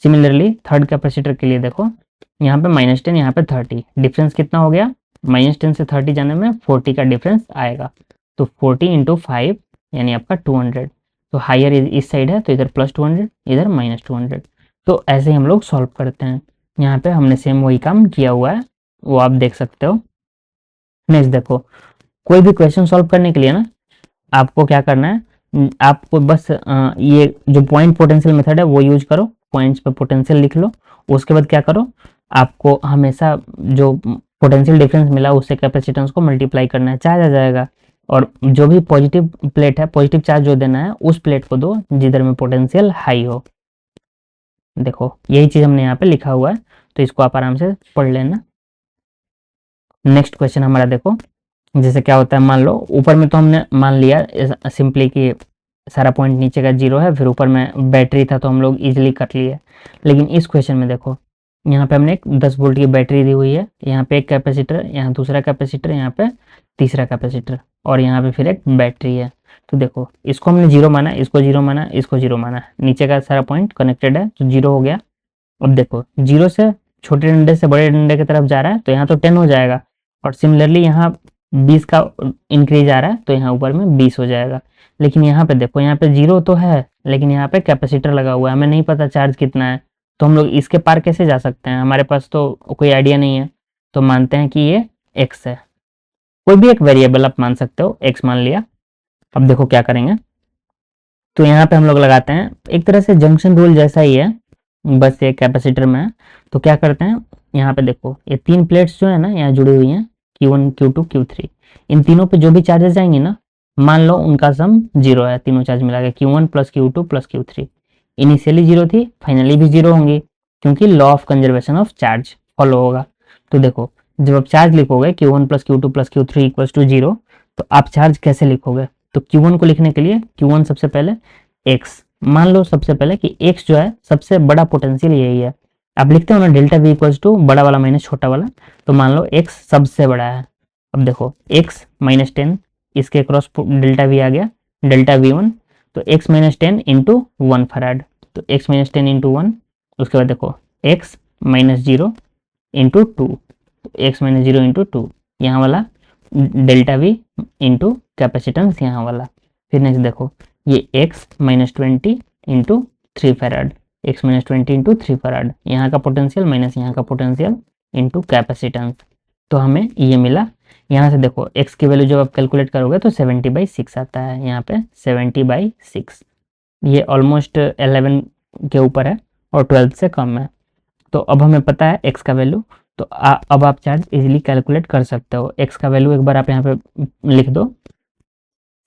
[SPEAKER 1] सिमिलरली थर्ड कैपेसिटर के लिए देखो, यहाँ पे -10, यहाँ पे 30, डिफरेंस कितना हो गया, -10 से 30 जाने में 40 का डिफरेंस आएगा, तो 40 × 5 यानी आपका 200। तो हायर इस साइड है तो इधर +200, इधर -200। तो ऐसे ही हम लोग सॉल्व करते हैं। यहाँ पे हमने सेम वही काम किया हुआ है, वो आप देख सकते हो। नेक्स्ट देखो, कोई भी क्वेश्चन सॉल्व करने के लिए ना आपको क्या करना है, आपको बस ये जो पॉइंट पोटेंशियल मेथड है वो यूज करो, पॉइंट्स पे पोटेंशियल लिख लो। उसके बाद क्या करो, आपको हमेशा जो पोटेंशियल डिफरेंस मिला उससे कैपेसिटेंस को मल्टीप्लाई करना है, चार्ज आ जाएगा। और जो भी पॉजिटिव प्लेट है, पॉजिटिव चार्ज जो देना है उस प्लेट को दो जिधर में पोटेंशियल हाई हो। देखो यही चीज हमने यहाँ पे लिखा हुआ है, तो इसको आप आराम से पढ़ लेना। नेक्स्ट क्वेश्चन हमारा देखो, जैसे क्या होता है, मान लो ऊपर में तो हमने मान लिया सिंपली कि सारा पॉइंट नीचे का जीरो है, फिर ऊपर में बैटरी था तो हम लोग इजीली कर लिए। लेकिन इस क्वेश्चन में देखो, यहाँ पे हमने एक 10 वोल्ट की बैटरी दी हुई है, यहाँ पे एक कैपेसिटर, यहाँ दूसरा कैपेसिटर, यहाँ पे तीसरा कैपेसिटर, और यहाँ पे फिर एक बैटरी है। तो देखो इसको हमने जीरो माना, इसको जीरो माना, इसको जीरो माना, नीचे का सारा पॉइंट कनेक्टेड है तो जीरो हो गया। अब देखो जीरो से छोटे डंडे से बड़े डंडे की तरफ जा रहा है तो यहाँ तो 10 हो जाएगा, और सिमिलरली यहाँ 20 का इंक्रीज आ रहा है तो यहाँ ऊपर में 20 हो जाएगा। लेकिन यहाँ पे देखो, यहाँ पे जीरो तो है लेकिन यहाँ पे कैपेसिटर लगा हुआ है, हमें नहीं पता चार्ज कितना है, तो हम लोग इसके पार कैसे जा सकते हैं, हमारे पास तो कोई आइडिया नहीं है। तो मानते हैं कि ये x है, कोई भी एक वेरिएबल आप मान सकते हो, x मान लिया। अब देखो क्या करेंगे, तो यहाँ पे हम लोग लगाते हैं एक तरह से जंक्शन रूल जैसा ही है, बस ये कैपेसिटर में है। तो क्या करते हैं, यहाँ पे देखो ये तीन प्लेट्स जो है ना यहाँ जुड़ी हुई हैं, Q1 Q2 Q3, इन तीनों पे जो भी चार्जेस जाएंगी ना, मान लो उनका सम जीरो है, तीनों चार्ज मिला के Q1 + Q2 + Q3 initially zero थी, फाइनली भी जीरो होंगी, क्योंकि law of conservation of charge follow होगा। तो देखो जब आप चार्ज लिखोगे Q1 + Q2 + Q3 = 0, तो आप चार्ज कैसे लिखोगे, तो Q1 को लिखने के लिए Q1 सबसे पहले x, मान लो सबसे पहले कि x जो है सबसे बड़ा पोटेंशियल यही है, आप लिखते हो ना डेल्टा V = बड़ा वाला माइनस छोटा वाला, तो मान लो x सबसे बड़ा है। अब देखो x -10, इसके क्रॉस डेल्टा V आ गया, डेल्टा V1, तो x - 10 × 1 फराड, तो x - 10 × 1, उसके बाद देखो x - 0 × 2, x - 0 × 2, यहाँ वाला डेल्टा V इंटू कैपेसिटेंस यहाँ वाला। फिर नेक्स्ट देखो ये x - 20 × 3 फराड, x - 20 × 3 फराड, यहाँ का पोटेंशियल माइनस यहाँ का पोटेंशियल इंटू कैपेसिटेंस, तो हमें ये मिला। यहाँ से देखो x की वैल्यू जब आप कैलकुलेट करोगे तो 70/6 आता है, यहाँ पे 70/6, ये ऑलमोस्ट 11 के ऊपर है और 12 से कम है। तो अब हमें पता है x का वैल्यू, तो अब आप चार्ज इजीली कैलकुलेट कर सकते हो। x का वैल्यू एक बार आप यहाँ पे लिख दो,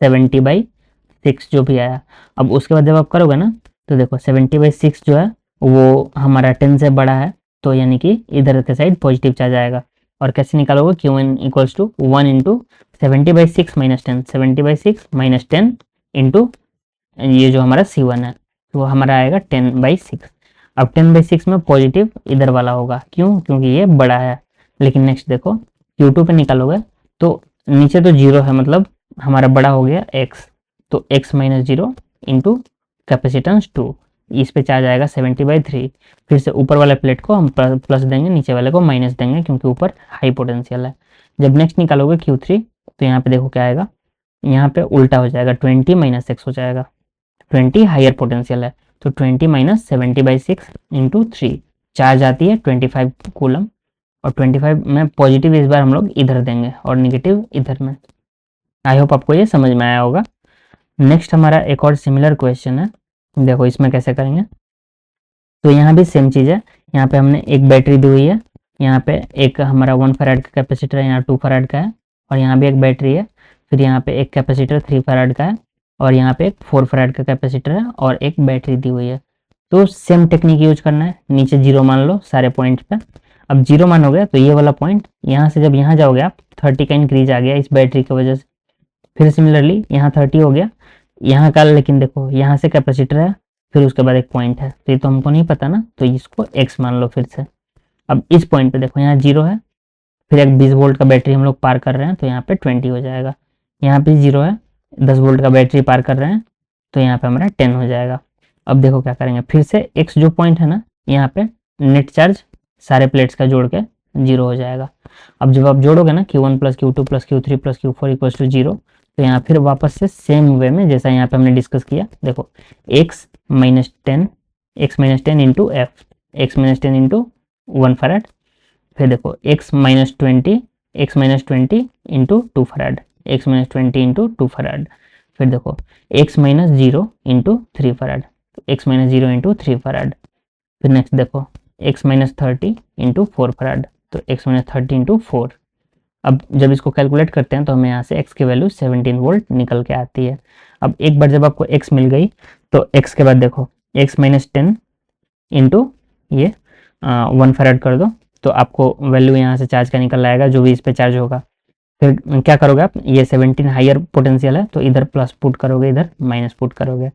[SPEAKER 1] 70/6 जो भी आया। अब उसके बाद जब आप करोगे ना, तो देखो 70/6 जो है वो हमारा 10 से बड़ा है, तो यानी कि इधर के साइड पॉजिटिव चार्ज आएगा। और कैसे निकालोगे, Q1 = 1 × 70/6 - 10, 70/6 - 10 इंटू ये जो हमारा C1 है तो वो हमारा आएगा 10/6। अब 10/6 में पॉजिटिव इधर वाला होगा, क्यों, क्योंकि ये बड़ा है। लेकिन नेक्स्ट देखो Q2 पे निकालोगे तो नीचे तो जीरो है, मतलब हमारा बड़ा हो गया x, तो x - 0 इंटू कैपेसिटेंस 2, इस पे चार्ज आएगा 70/3, फिर से ऊपर वाले प्लेट को हम प्लस देंगे, नीचे वाले को माइनस देंगे क्योंकि ऊपर हाई पोटेंशियल है। जब नेक्स्ट निकालोगे Q3 तो यहाँ पे देखो क्या आएगा, यहाँ पे उल्टा हो जाएगा, 20 - x हो जाएगा। 20 हायर पोटेंशियल है तो 20 - 70/6 इंटू 3, चार्ज आती है 25 कूलम, और 25 में पॉजिटिव इस बार हम लोग इधर देंगे और निगेटिव इधर में। आई होप आपको ये समझ में आया होगा। नेक्स्ट हमारा एक और सिमिलर क्वेश्चन है, देखो इसमें कैसे करेंगे। तो यहाँ भी सेम चीज़ है, यहाँ पे हमने एक बैटरी दी हुई है, यहाँ पे एक हमारा 1 फैराड का कैपेसिटर है, यहाँ 2 फैराड का है, और यहाँ भी एक बैटरी है, फिर यहाँ पे एक कैपेसिटर 3 फैराड का है, और यहाँ पे एक 4 फैराड का कैपेसिटर है और एक बैटरी दी हुई है। तो सेम टेक्निक यूज करना है, नीचे 0 मान लो सारे पॉइंट पे। अब 0 मान हो गया तो ये वाला पॉइंट, यहाँ से जब यहाँ जाओगे आप 30 का इंक्रीज आ गया इस बैटरी की वजह से। फिर सिमिलरली यहाँ 30 हो गया यहाँ का, लेकिन देखो यहाँ से कैपेसिटर है, फिर उसके बाद एक पॉइंट है, तो ये तो हमको नहीं पता ना, तो इसको x मान लो फिर से। अब इस पॉइंट पे देखो यहाँ 0 है, फिर एक 20 वोल्ट का बैटरी हम लोग पार कर रहे हैं तो यहाँ पे 20 हो जाएगा। यहाँ पे 0 है, 10 वोल्ट का बैटरी पार कर रहे हैं तो यहाँ पे हमारा 10 हो जाएगा। अब देखो क्या करेंगे, फिर से x जो पॉइंट है ना, यहाँ पे नेट चार्ज सारे प्लेट्स का जोड़ के 0 हो जाएगा। अब जब आप जोड़ोगे ना Q1 + Q2 + Q3 + Q4 = 0, तो यहाँ फिर वापस से सेम वे में जैसा यहाँ पे हमने डिस्कस किया, देखो x - 10 into f, x - 10 into 1 farad, फिर देखो x - 20 into 2 farad, x - 20 into 2 farad, फिर देखो x - 0 into 3 farad, x - 0 into 3 farad, फिर नेक्स्ट देखो x - 30 इंटू 4 फैराड, तो x - 30 इंटू 4। अब जब इसको कैलकुलेट करते हैं तो हमें यहाँ से x की वैल्यू 17 वोल्ट निकल के आती है। अब एक बार जब आपको x मिल गई तो x के बाद देखो x - 10 इंटू ये 1 फैराड कर दो, तो आपको वैल्यू यहाँ से चार्ज का निकल आएगा जो भी इस पे चार्ज होगा। फिर क्या करोगे आप, ये 17 हायर पोटेंशियल है तो इधर प्लस पुट करोगे, इधर माइनस पुट करोगे।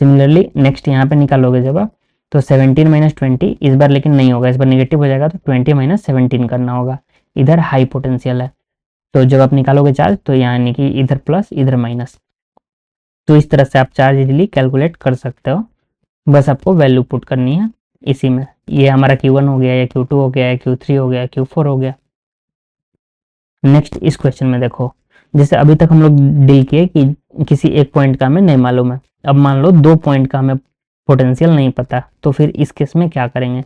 [SPEAKER 1] सिमिलरली नेक्स्ट यहाँ पे निकालोगे जब आप, तो 17 - 20 इस बार लेकिन नहीं होगा, इस बार नेगेटिव हो जाएगा, तो 20 - 17 करना होगा, इधर हाई पोटेंशियल है। तो जब आप निकालोगे चार्ज तो यानी कि इधर प्लस इधर माइनस, तो इस तरह से आप चार्ज इजीली कैलकुलेट कर सकते हो, बस आपको वैल्यू पुट करनी है इसी में। ये हमारा Q1 हो गया, या Q2 हो गया, या Q3 हो गया, Q4 हो गया। नेक्स्ट इस क्वेश्चन में देखो, जैसे अभी तक हम लोग डील किए कि किसी एक पॉइंट का हमें नहीं मालूम है, अब मान लो 2 पॉइंट का हमें पोटेंशियल नहीं पता, तो फिर इस केस में क्या करेंगे।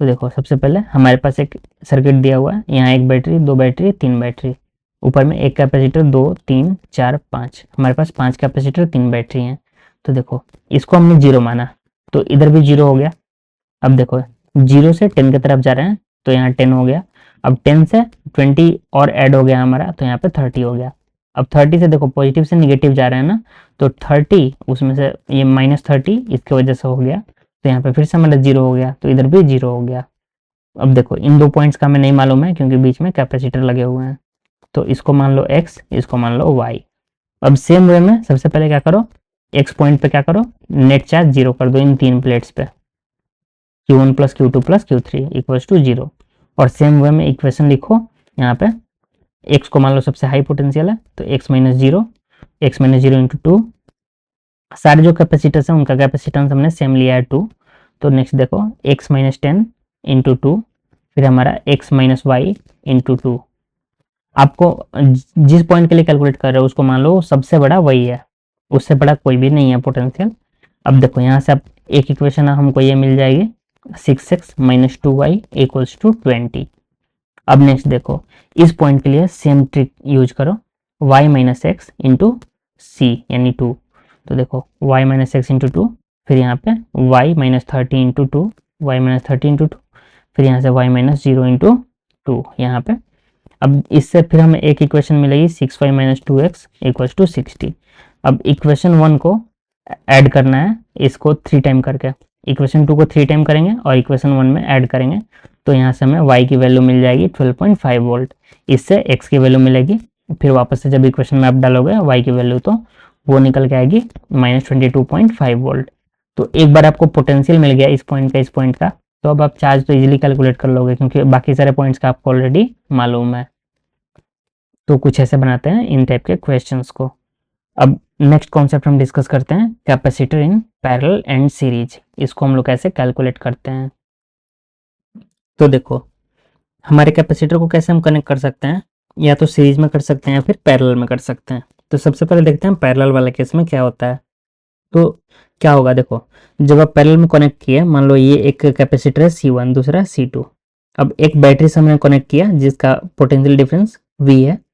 [SPEAKER 1] तो देखो सबसे पहले हमारे पास एक सर्किट दिया हुआ है, यहाँ एक बैटरी, 2 बैटरी, 3 बैटरी, ऊपर में एक कैपेसिटर, 2 3 4 5, हमारे पास 5 कैपेसिटर, 3 बैटरी हैं। तो देखो इसको हमने 0 माना तो इधर भी 0 हो गया। अब देखो 0 से 10 की तरफ जा रहे हैं तो यहाँ 10 हो गया। अब 10 से 20 और ऐड हो गया हमारा, तो यहाँ पे 30 हो गया। अब 30 से देखो पॉजिटिव से निगेटिव जा रहे हैं ना, तो 30 उसमें से ये -30 इसकी वजह से हो गया, तो यहाँ पे फिर से हमारा 0 हो गया, तो इधर भी 0 हो गया। अब देखो इन 2 पॉइंट्स का हमें नहीं मालूम है क्योंकि बीच में कैपेसिटर लगे हुए हैं, तो इसको मान लो x, इसको मान लो y। अब सेम वे में सबसे पहले क्या करो, x पॉइंट पे क्या करो, नेट चार्ज 0 कर दो इन 3 प्लेट्स पे, Q1 + Q2 + Q3 = 0। और सेम वे में इक्वेशन लिखो, यहाँ पे x को मान लो सबसे हाई पोटेंशियल है, तो x - 0 इंटू 2, सारे जो कैपेसिटर्स हैं उनका कैपेसिटेंस हमने सेम लिया है 2। तो नेक्स्ट देखो x - 10 इंटू 2, फिर हमारा x - y इंटू 2। आपको जिस पॉइंट के लिए कैलकुलेट कर रहे हो उसको मान लो सबसे बड़ा वही है, उससे बड़ा कोई भी नहीं है पोटेंशियल। अब देखो यहाँ से आप एक इक्वेशन हमको ये मिल जाएगी, 6x - 2y = 20। अब नेक्स्ट देखो इस पॉइंट के लिए सेम ट्रिक यूज करो, y - x इंटू c यानी 2। तो देखो y - x इंटू 2, फिर यहाँ पे y - 30 इंटू 2, y - 30 इंटू 2, फिर यहाँ से y - 0 इंटू 2 यहाँ पे। अब इससे फिर हमें एक इक्वेशन मिलेगी 6y - 2x = 60। अब इक्वेशन 1 को ऐड करना है इसको 3 टाइम करके, इक्वेशन 2 को 3 टाइम करेंगे और इक्वेशन 1 में ऐड करेंगे, तो यहाँ से हमें y की वैल्यू मिल जाएगी 12.5 वोल्ट, इससे x की वैल्यू मिलेगी। फिर वापस से जब इक्वेशन में आप डालोगे y की वैल्यू तो वो निकल के आएगी -22.5 वोल्ट। तो एक बार आपको पोटेंशियल मिल गया इस पॉइंट का, तो अब आप चार्ज तो इजीली कैलकुलेट कर लोगे क्योंकि बाकी सारे पॉइंट्स का आपको ऑलरेडी मालूम है। तो कुछ ऐसे बनाते हैं इन टाइप के क्वेश्चंस को। अब नेक्स्ट कॉन्सेप्ट हम डिस्कस करते हैं capacitor in parallel and series. इसको हम लोग कैसे कैलकुलेट करते हैं। तो देखो हमारे कैपेसिटर को कैसे हम कनेक्ट कर सकते हैं, या तो सीरीज में कर सकते हैं या फिर पैरेलल में कर सकते हैं। तो सबसे पहले देखते हैं पैरेलल वाले केस में क्या होता है। तो क्या होगा, देखो जब आप पैरेलल में कनेक्ट किए, मान लो ये एक कैपेसिटर है C1, दूसरा C2। अब एक बैटरी से हमने कनेक्ट किया जिसका पोटेंशियल डिफरेंस V है।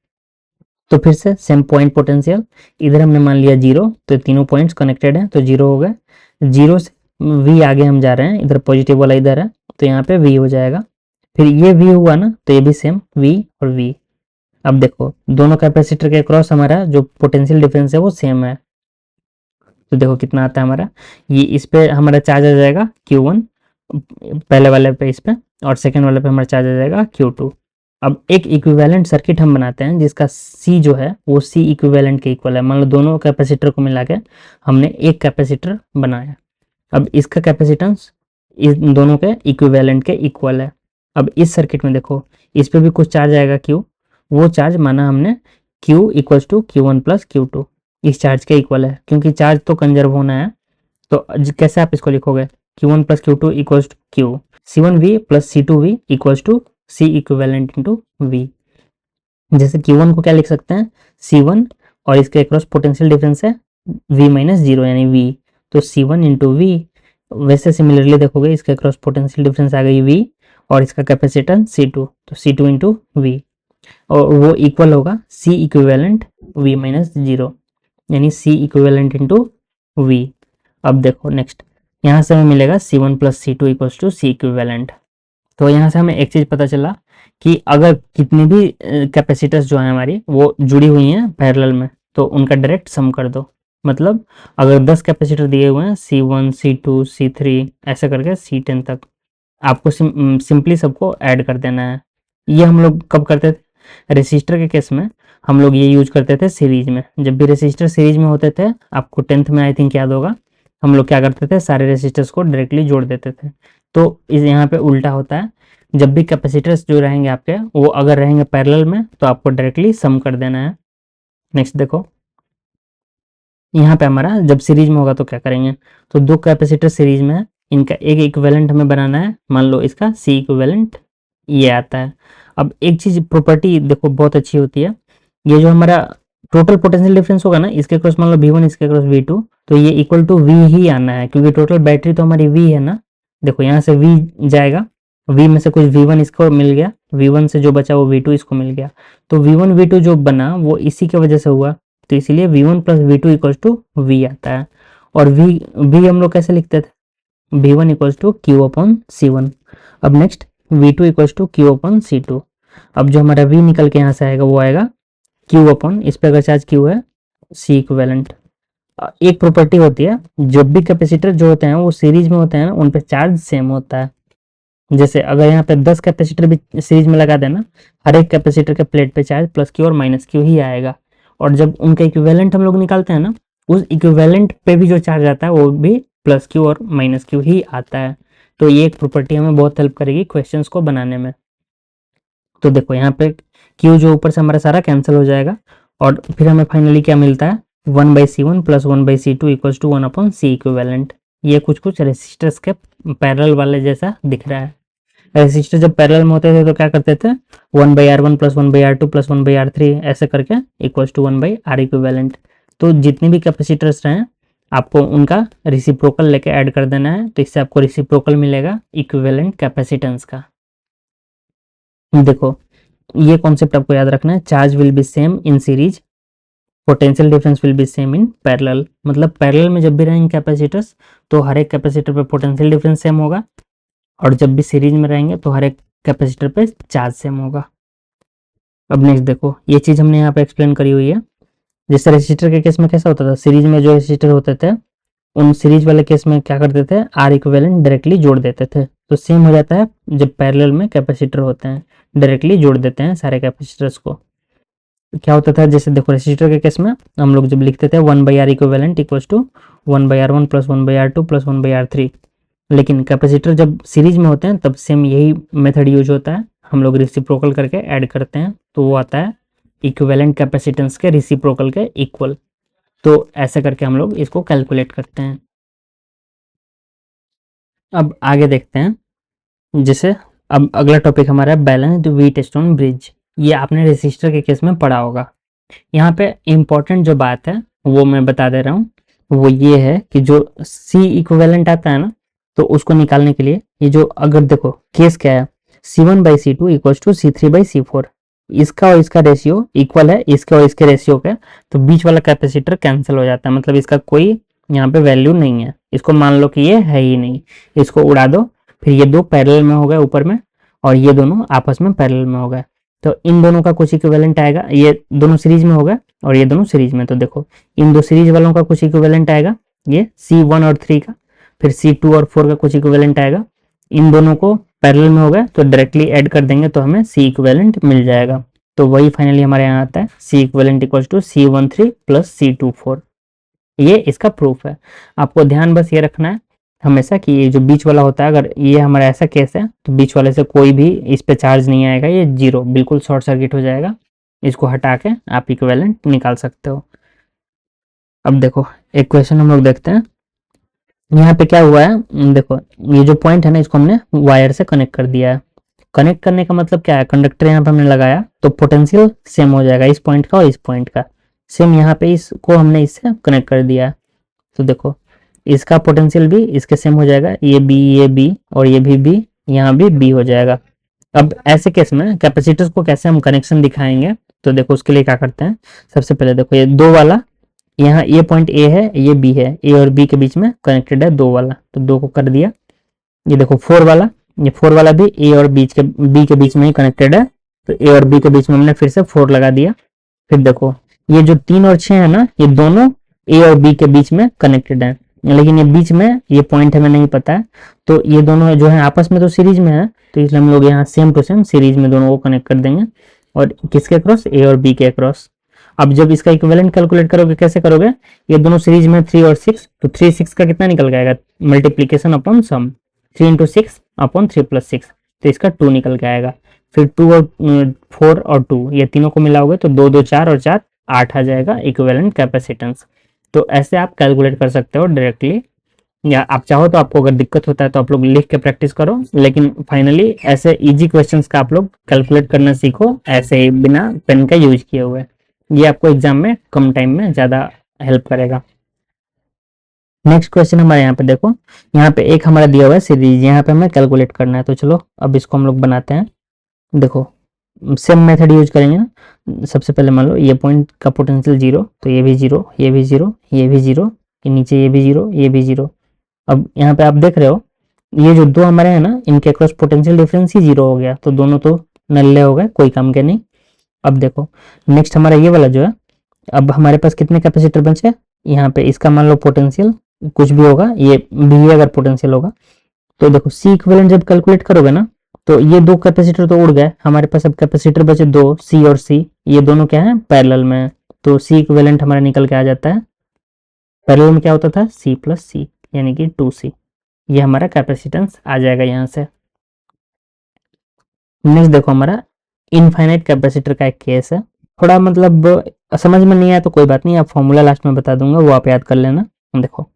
[SPEAKER 1] तो फिर से सेम पॉइंट पोटेंशियल, इधर हमने मान लिया 0, तो तीनों पॉइंट्स कनेक्टेड हैं तो 0 हो गए। 0 से V आगे हम जा रहे हैं, इधर पॉजिटिव वाला इधर है तो यहाँ पे V हो जाएगा। फिर ये V हुआ ना, तो ये भी सेम V और V। अब देखो दोनों कैपेसिटर के अक्रॉस हमारा जो पोटेंशियल डिफरेंस है वो सेम है। तो देखो कितना आता है हमारा, ये इस पे हमारा चार्ज आ जाएगा Q1 पहले वाले पे इस पे, और सेकेंड वाले पे हमारा चार्ज आ जाएगा Q2। अब एक इक्विवेलेंट सर्किट हम बनाते हैं जिसका C जो है वो C इक्विवेलेंट के इक्वल है। मान लो दोनों कैपेसिटर को मिला के हमने एक कैपेसिटर बनाया। अब इसका कैपेसिटेंस इन दोनों के इक्विवेलेंट के इक्वल है। अब इस सर्किट में देखो इस पे भी कुछ चार्ज आएगा Q, वो चार्ज माना हमने Q equals to Q1 plus Q2 इस चार्ज के इक्वल है, क्योंकि चार्ज तो कंजर्व होना है। तो कैसे आप इसको लिखोगे, Q1 plus Q2 equals to Q, C1V plus C2V equals to C equivalent into V। जैसे Q1 को क्या लिख सकते हैं, C1 और इसके अक्रॉस पोटेंशियल डिफरेंस है V माइनस 0 यानी V, तो C1 इंटू V। वैसे सिमिलरली देखोगे इसके अक्रॉस पोटेंशियल डिफरेंस आ गई V और इसका कैपेसिटेंस C2, तो C2 इंटू V, और वो इक्वल होगा C इक्विवेलेंट V माइनस 0 यानी C इक्विवेलेंट इंटू V। अब देखो नेक्स्ट यहाँ से हमें मिलेगा C1 plus C2 equals to C equivalent. तो यहाँ से हमें एक चीज़ पता चला कि अगर कितनी भी कैपेसिटर्स जो है हमारी वो जुड़ी हुई हैं पैरेलल में, तो उनका डायरेक्ट सम कर दो। मतलब अगर 10 कैपेसिटर दिए हुए हैं C1 C2 C3 ऐसे करके C10 तक, आपको सिंपली सबको ऐड कर देना है। ये हम लोग कब करते थे, रेसिस्टर के केस में हम लोग ये यूज करते थे सीरीज में। जब भी रेसिस्टर सीरीज में होते थे, आपको 10th में आई थिंक याद होगा, हम लोग क्या करते थे, सारे रेसिस्टर्स को डायरेक्टली जोड़ देते थे। तो इस यहाँ पे उल्टा होता है, जब भी कैपेसिटर्स जो रहेंगे आपके वो अगर रहेंगे पैरेलल में तो आपको डायरेक्टली सम कर देना है। नेक्स्ट देखो यहाँ पे हमारा जब सीरीज में होगा तो क्या करेंगे, तो दो कैपेसिटर सीरीज में है, इनका एक इक्विवेलेंट हमें बनाना है। मान लो इसका C इक्विवेलेंट ये आता है। अब एक चीज प्रॉपर्टी देखो बहुत अच्छी होती है, ये जो हमारा टोटल पोटेंशियल डिफरेंस होगा ना, इसके क्रॉस मान लो V1 इसके क्रॉस V2, तो ये इक्वल टू V ही आना है, क्योंकि टोटल बैटरी तो हमारी V है ना। देखो यहाँ से V जाएगा, V में से कुछ V1 इसको मिल गया, V1 से जो बचा वो V2 इसको मिल गया, तो V1 V2 जो बना वो इसी की वजह से हुआ, तो इसीलिए V1 plus V2 equals to V आता है। और V हम लोग कैसे लिखते थे, V1 equals to Q upon C1। अब next V2 equals to Q upon C2। अब जो हमारा V निकल के यहाँ से आएगा वो आएगा Q अपॉन, इस पे अगर चार्ज Q है, C इक्विवेलेंट। एक प्रॉपर्टी होती है, जब भी कैपेसिटर जो होते हैं वो सीरीज में होते हैं ना, उन पे चार्ज सेम होता है। जैसे अगर यहाँ पे 10 कैपेसिटर भी सीरीज में लगा देना, हर एक कैपेसिटर के प्लेट पे चार्ज प्लस Q और माइनस Q ही आएगा। और जब उनका इक्विवेलेंट हम लोग निकालते हैं ना, उस इक्विवेलेंट पे भी जो चार्ज आता है वो भी प्लस Q और माइनस Q ही आता है। तो ये एक प्रॉपर्टी हमें बहुत हेल्प करेगी क्वेश्चंस को बनाने में। तो देखो यहाँ पे Q जो ऊपर से हमारा सारा कैंसिल हो जाएगा, और फिर हमें फाइनली क्या मिलता है, 1/C1 plus 1/C2 equals to 1 upon C equivalent. ये कुछ रेसिस्टर्स के पैरेलल वाले जैसा दिख रहा है। रेसिस्टर जब पैरेलल में होते थे तो क्या करते थे, 1/R1 plus 1/R2 plus 1/R3 ऐसे करके इक्वल्स टू 1/R इक्विवेलेंट। तो जितने भी कैपेसिटर्स रहे आपको उनका रिसिप्रोकल लेके ऐड कर देना है, तो इससे आपको रिसिप्रोकल मिलेगा इक्विवेलेंट कैपेसिटेंस का। देखो ये कॉन्सेप्ट आपको याद रखना है, charge will be same in series, potential difference will be same in parallel. मतलब पैरेलल में जब भी रहेंगे कैपेसिटर्स तो हर एक कैपेसिटर पे पोटेंशियल डिफरेंस सेम होगा, और जब भी सीरीज में रहेंगे तो हर एक कैपेसिटर पे चार्ज सेम होगा। अब नेक्स्ट देखो ये चीज हमने यहाँ पे एक्सप्लेन करी हुई है। जैसे रेसिस्टर के केस में कैसा होता था, सीरीज में जो रेसिस्टर होते थे उन सीरीज वाले केस में क्या करते थे, आर इक्विवेलेंट डायरेक्टली जोड़ देते थे। तो सेम हो जाता है जब पैरेलल में कैपेसिटर होते हैं, डायरेक्टली जोड़ देते हैं सारे कैपेसिटर्स को। क्या होता था, जैसे देखो रेसिस्टर के केस में हम लोग जब लिखते थे 1/R equivalent equals to 1/R1 plus 1/R2 plus 1/R3, लेकिन कैपेसिटर जब सीरीज में होते हैं तब सेम यही मेथड यूज होता है, हम लोग रिसिप्रोकल करके ऐड करते हैं, तो वो आता है इक्विवेलेंट कैपेसिटेंस के रिसिप्रोकल के इक्वल। तो ऐसे करके हम लोग इसको कैलकुलेट करते हैं। अब आगे देखते हैं, जैसे अब अगला टॉपिक हमारा है बैलेंस्ड व्हीट स्टोन ब्रिज। ये आपने रेसिस्टर के केस में पढ़ा होगा। यहाँ पे इम्पोर्टेंट जो बात है वो मैं बता दे रहा हूँ, वो ये है कि जो C इक्विवेलेंट आता है ना, तो उसको निकालने के लिए ये जो, अगर देखो केस क्या है, C1/C2 इक्वल्स टू C3/C4, इसका और इसका रेशियो इक्वल है इसके और इसके रेशियो का, तो बीच वाला कैपेसिटर कैंसिल हो जाता है, मतलब इसका कोई यहाँ पे वैल्यू नहीं है। इसको मान लो कि ये है ही नहीं, इसको उड़ा दो, फिर ये दो पैरेलल में हो गए ऊपर में, और ये दोनों आपस में पैरेलल में हो गए, तो इन दोनों का कुछ इक्विवेलेंट आएगा, ये दोनों सीरीज में हो गए और ये दोनों सीरीज में, तो देखो इन दो सीरीज वालों का कुछ इक्विवेलेंट आएगा, ये C1 और 3 का, फिर C2 और 4 का कुछ इक्विवेलेंट आएगा, इन दोनों को पैरेलल में हो गए तो डायरेक्टली ऐड कर देंगे तो हमें C इक्विवेलेंट मिल जाएगा। तो वही फाइनली हमारे यहाँ आता है C equivalent equals to C13 plus C24। ये इसका प्रूफ है। आपको ध्यान बस ये रखना है हमेशा कि ये जो बीच वाला होता है, अगर ये हमारा ऐसा केस है तो बीच वाले से कोई भी इस पे चार्ज नहीं आएगा, ये जीरो बिल्कुल शॉर्ट सर्किट हो जाएगा। इसको हटा के आप इक्विवेलेंट निकाल सकते हो। अब देखो एक क्वेश्चन हम लोग देखते हैं। यहाँ पे क्या हुआ है, देखो ये जो पॉइंट है ना, इसको हमने वायर से कनेक्ट कर दिया है। कनेक्ट करने का मतलब क्या है, कंडक्टर यहाँ पे हमने लगाया तो पोटेंशियल सेम हो जाएगा इस पॉइंट का और इस पॉइंट का सेम, यहाँ पे इसको हमने इससे कनेक्ट कर दिया। तो देखो इसका पोटेंशियल भी इसके सेम हो जाएगा, ये बी और ये भी बी, यहाँ भी बी हो जाएगा। अब ऐसे केस में कैपेसिटर्स को कैसे हम कनेक्शन दिखाएंगे, तो देखो उसके लिए क्या करते हैं, सबसे पहले देखो ये दो वाला, यहाँ ये पॉइंट ए है ये बी है, ए और बी के बीच में कनेक्टेड है दो वाला, तो दो को कर दिया। ये देखो फोर वाला, ये फोर वाला भी ए और बी के बीच में ही कनेक्टेड है, तो ए और बी के बीच में हमने फिर से फोर लगा दिया। फिर देखो ये जो 3 और 6 है ना, ये दोनों ए और बी के बीच में कनेक्टेड है, लेकिन ये बीच में ये पॉइंट हमें नहीं पता है, तो ये दोनों जो है आपस में तो सीरीज में है, तो इसलिए हम लोग यहाँ सेम टू सेम सीरीज में दोनों को कनेक्ट कर देंगे, और किसके अक्रॉस, ए और बी के अक्रॉस। अब जब इसका इक्विवेलेंट कैलकुलेट करोगे कैसे करोगे, ये दोनों सीरीज में 3 और 6, तो 3 6 का कितना निकल जाएगा, मल्टीप्लीकेशन अपॉन सम, 3 इंटू 6 अपॉन 3 प्लस 6, तो इसका 2 निकल के आएगा। फिर 2 और 4 और 2 ये तीनों को मिलाओगे तो 2 2 4 और 4 8 आ जाएगा इक्विवेलेंट कैपेसिटेंस। तो ऐसे आप कैलकुलेट कर सकते हो डायरेक्टली, या आप चाहो तो आपको अगर दिक्कत होता है तो आप लोग लिख के प्रैक्टिस करो, लेकिन फाइनली ऐसे इजी क्वेश्चंस का आप लोग कैलकुलेट करना सीखो ऐसे ही बिना पेन का यूज किए हुए, ये आपको एग्जाम में कम टाइम में ज़्यादा हेल्प करेगा। नेक्स्ट क्वेश्चन हमारे यहाँ पे देखो, यहाँ पे एक हमारा दिया हुआ है सीरीज, यहाँ पे हमें कैलकुलेट करना है, तो चलो अब इसको हम लोग बनाते हैं। देखो सेम मेथड यूज करेंगे ना, सबसे पहले मान लो ये पॉइंट का पोटेंशियल जीरो, तो ये भी जीरो, ये भी जीरो, ये भी जीरो, ये नीचे ये भी जीरो, ये भी जीरो। अब यहाँ पे आप देख रहे हो ये जो दो हमारे हैं ना, इनके क्रॉस पोटेंशियल डिफरेंस ही जीरो हो गया, तो दोनों तो नल्ले हो गए, कोई काम के नहीं। अब देखो नेक्स्ट हमारा ये वाला जो है, अब हमारे पास कितने कैपेसिटर बचे, यहाँ पे इसका मान लो पोटेंशियल कुछ भी होगा, ये भी अगर पोटेंशियल होगा, तो देखो सी इक्विवेलेंट जब कैलकुलेट करोगे ना, तो ये दो कैपेसिटर तो उड़ गए, हमारे पास अब कैपेसिटर बचे दो, सी और सी, ये दोनों क्या है पैरेलल में, तो सी इक्विवेलेंट हमारा निकल के आ जाता है, पैरेलल में क्या होता था सी प्लस सी, यानी कि 2C, ये हमारा कैपेसिटेंस आ जाएगा यहाँ से। नेक्स्ट देखो हमारा इनफाइनाइट कैपेसिटर का एक केस है, थोड़ा मतलब समझ में नहीं आया तो कोई बात नहीं, आप फॉर्मूला लास्ट में बता दूंगा, वो आप याद कर लेना। देखो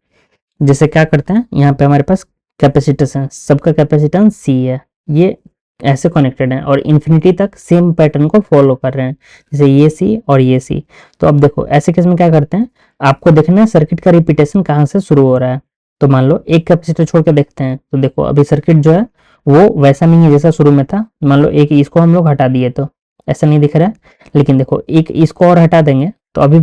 [SPEAKER 1] जैसे क्या करते हैं, यहाँ पे हमारे पास कैपेसिटेंस है, सबका कैपेसिटेंस C है, ये ऐसे कनेक्टेड है और इन्फिनिटी तक सेम पैटर्न को फॉलो कर रहे हैं, जैसे ये C और ये C। तो अब देखो ऐसे केस में क्या करते हैं, आपको देखना है सर्किट का रिपीटेशन कहाँ से शुरू हो रहा है, तो मान लो एक कैपेसिटर छोड़ के देखते हैं, तो देखो अभी सर्किट जो है वो वैसा नहीं है जैसा शुरू में था, मान लो एक इसको हम लोग हटा दिए तो ऐसा नहीं दिख रहा है, लेकिन देखो एक इसको और हटा देंगे तो अभी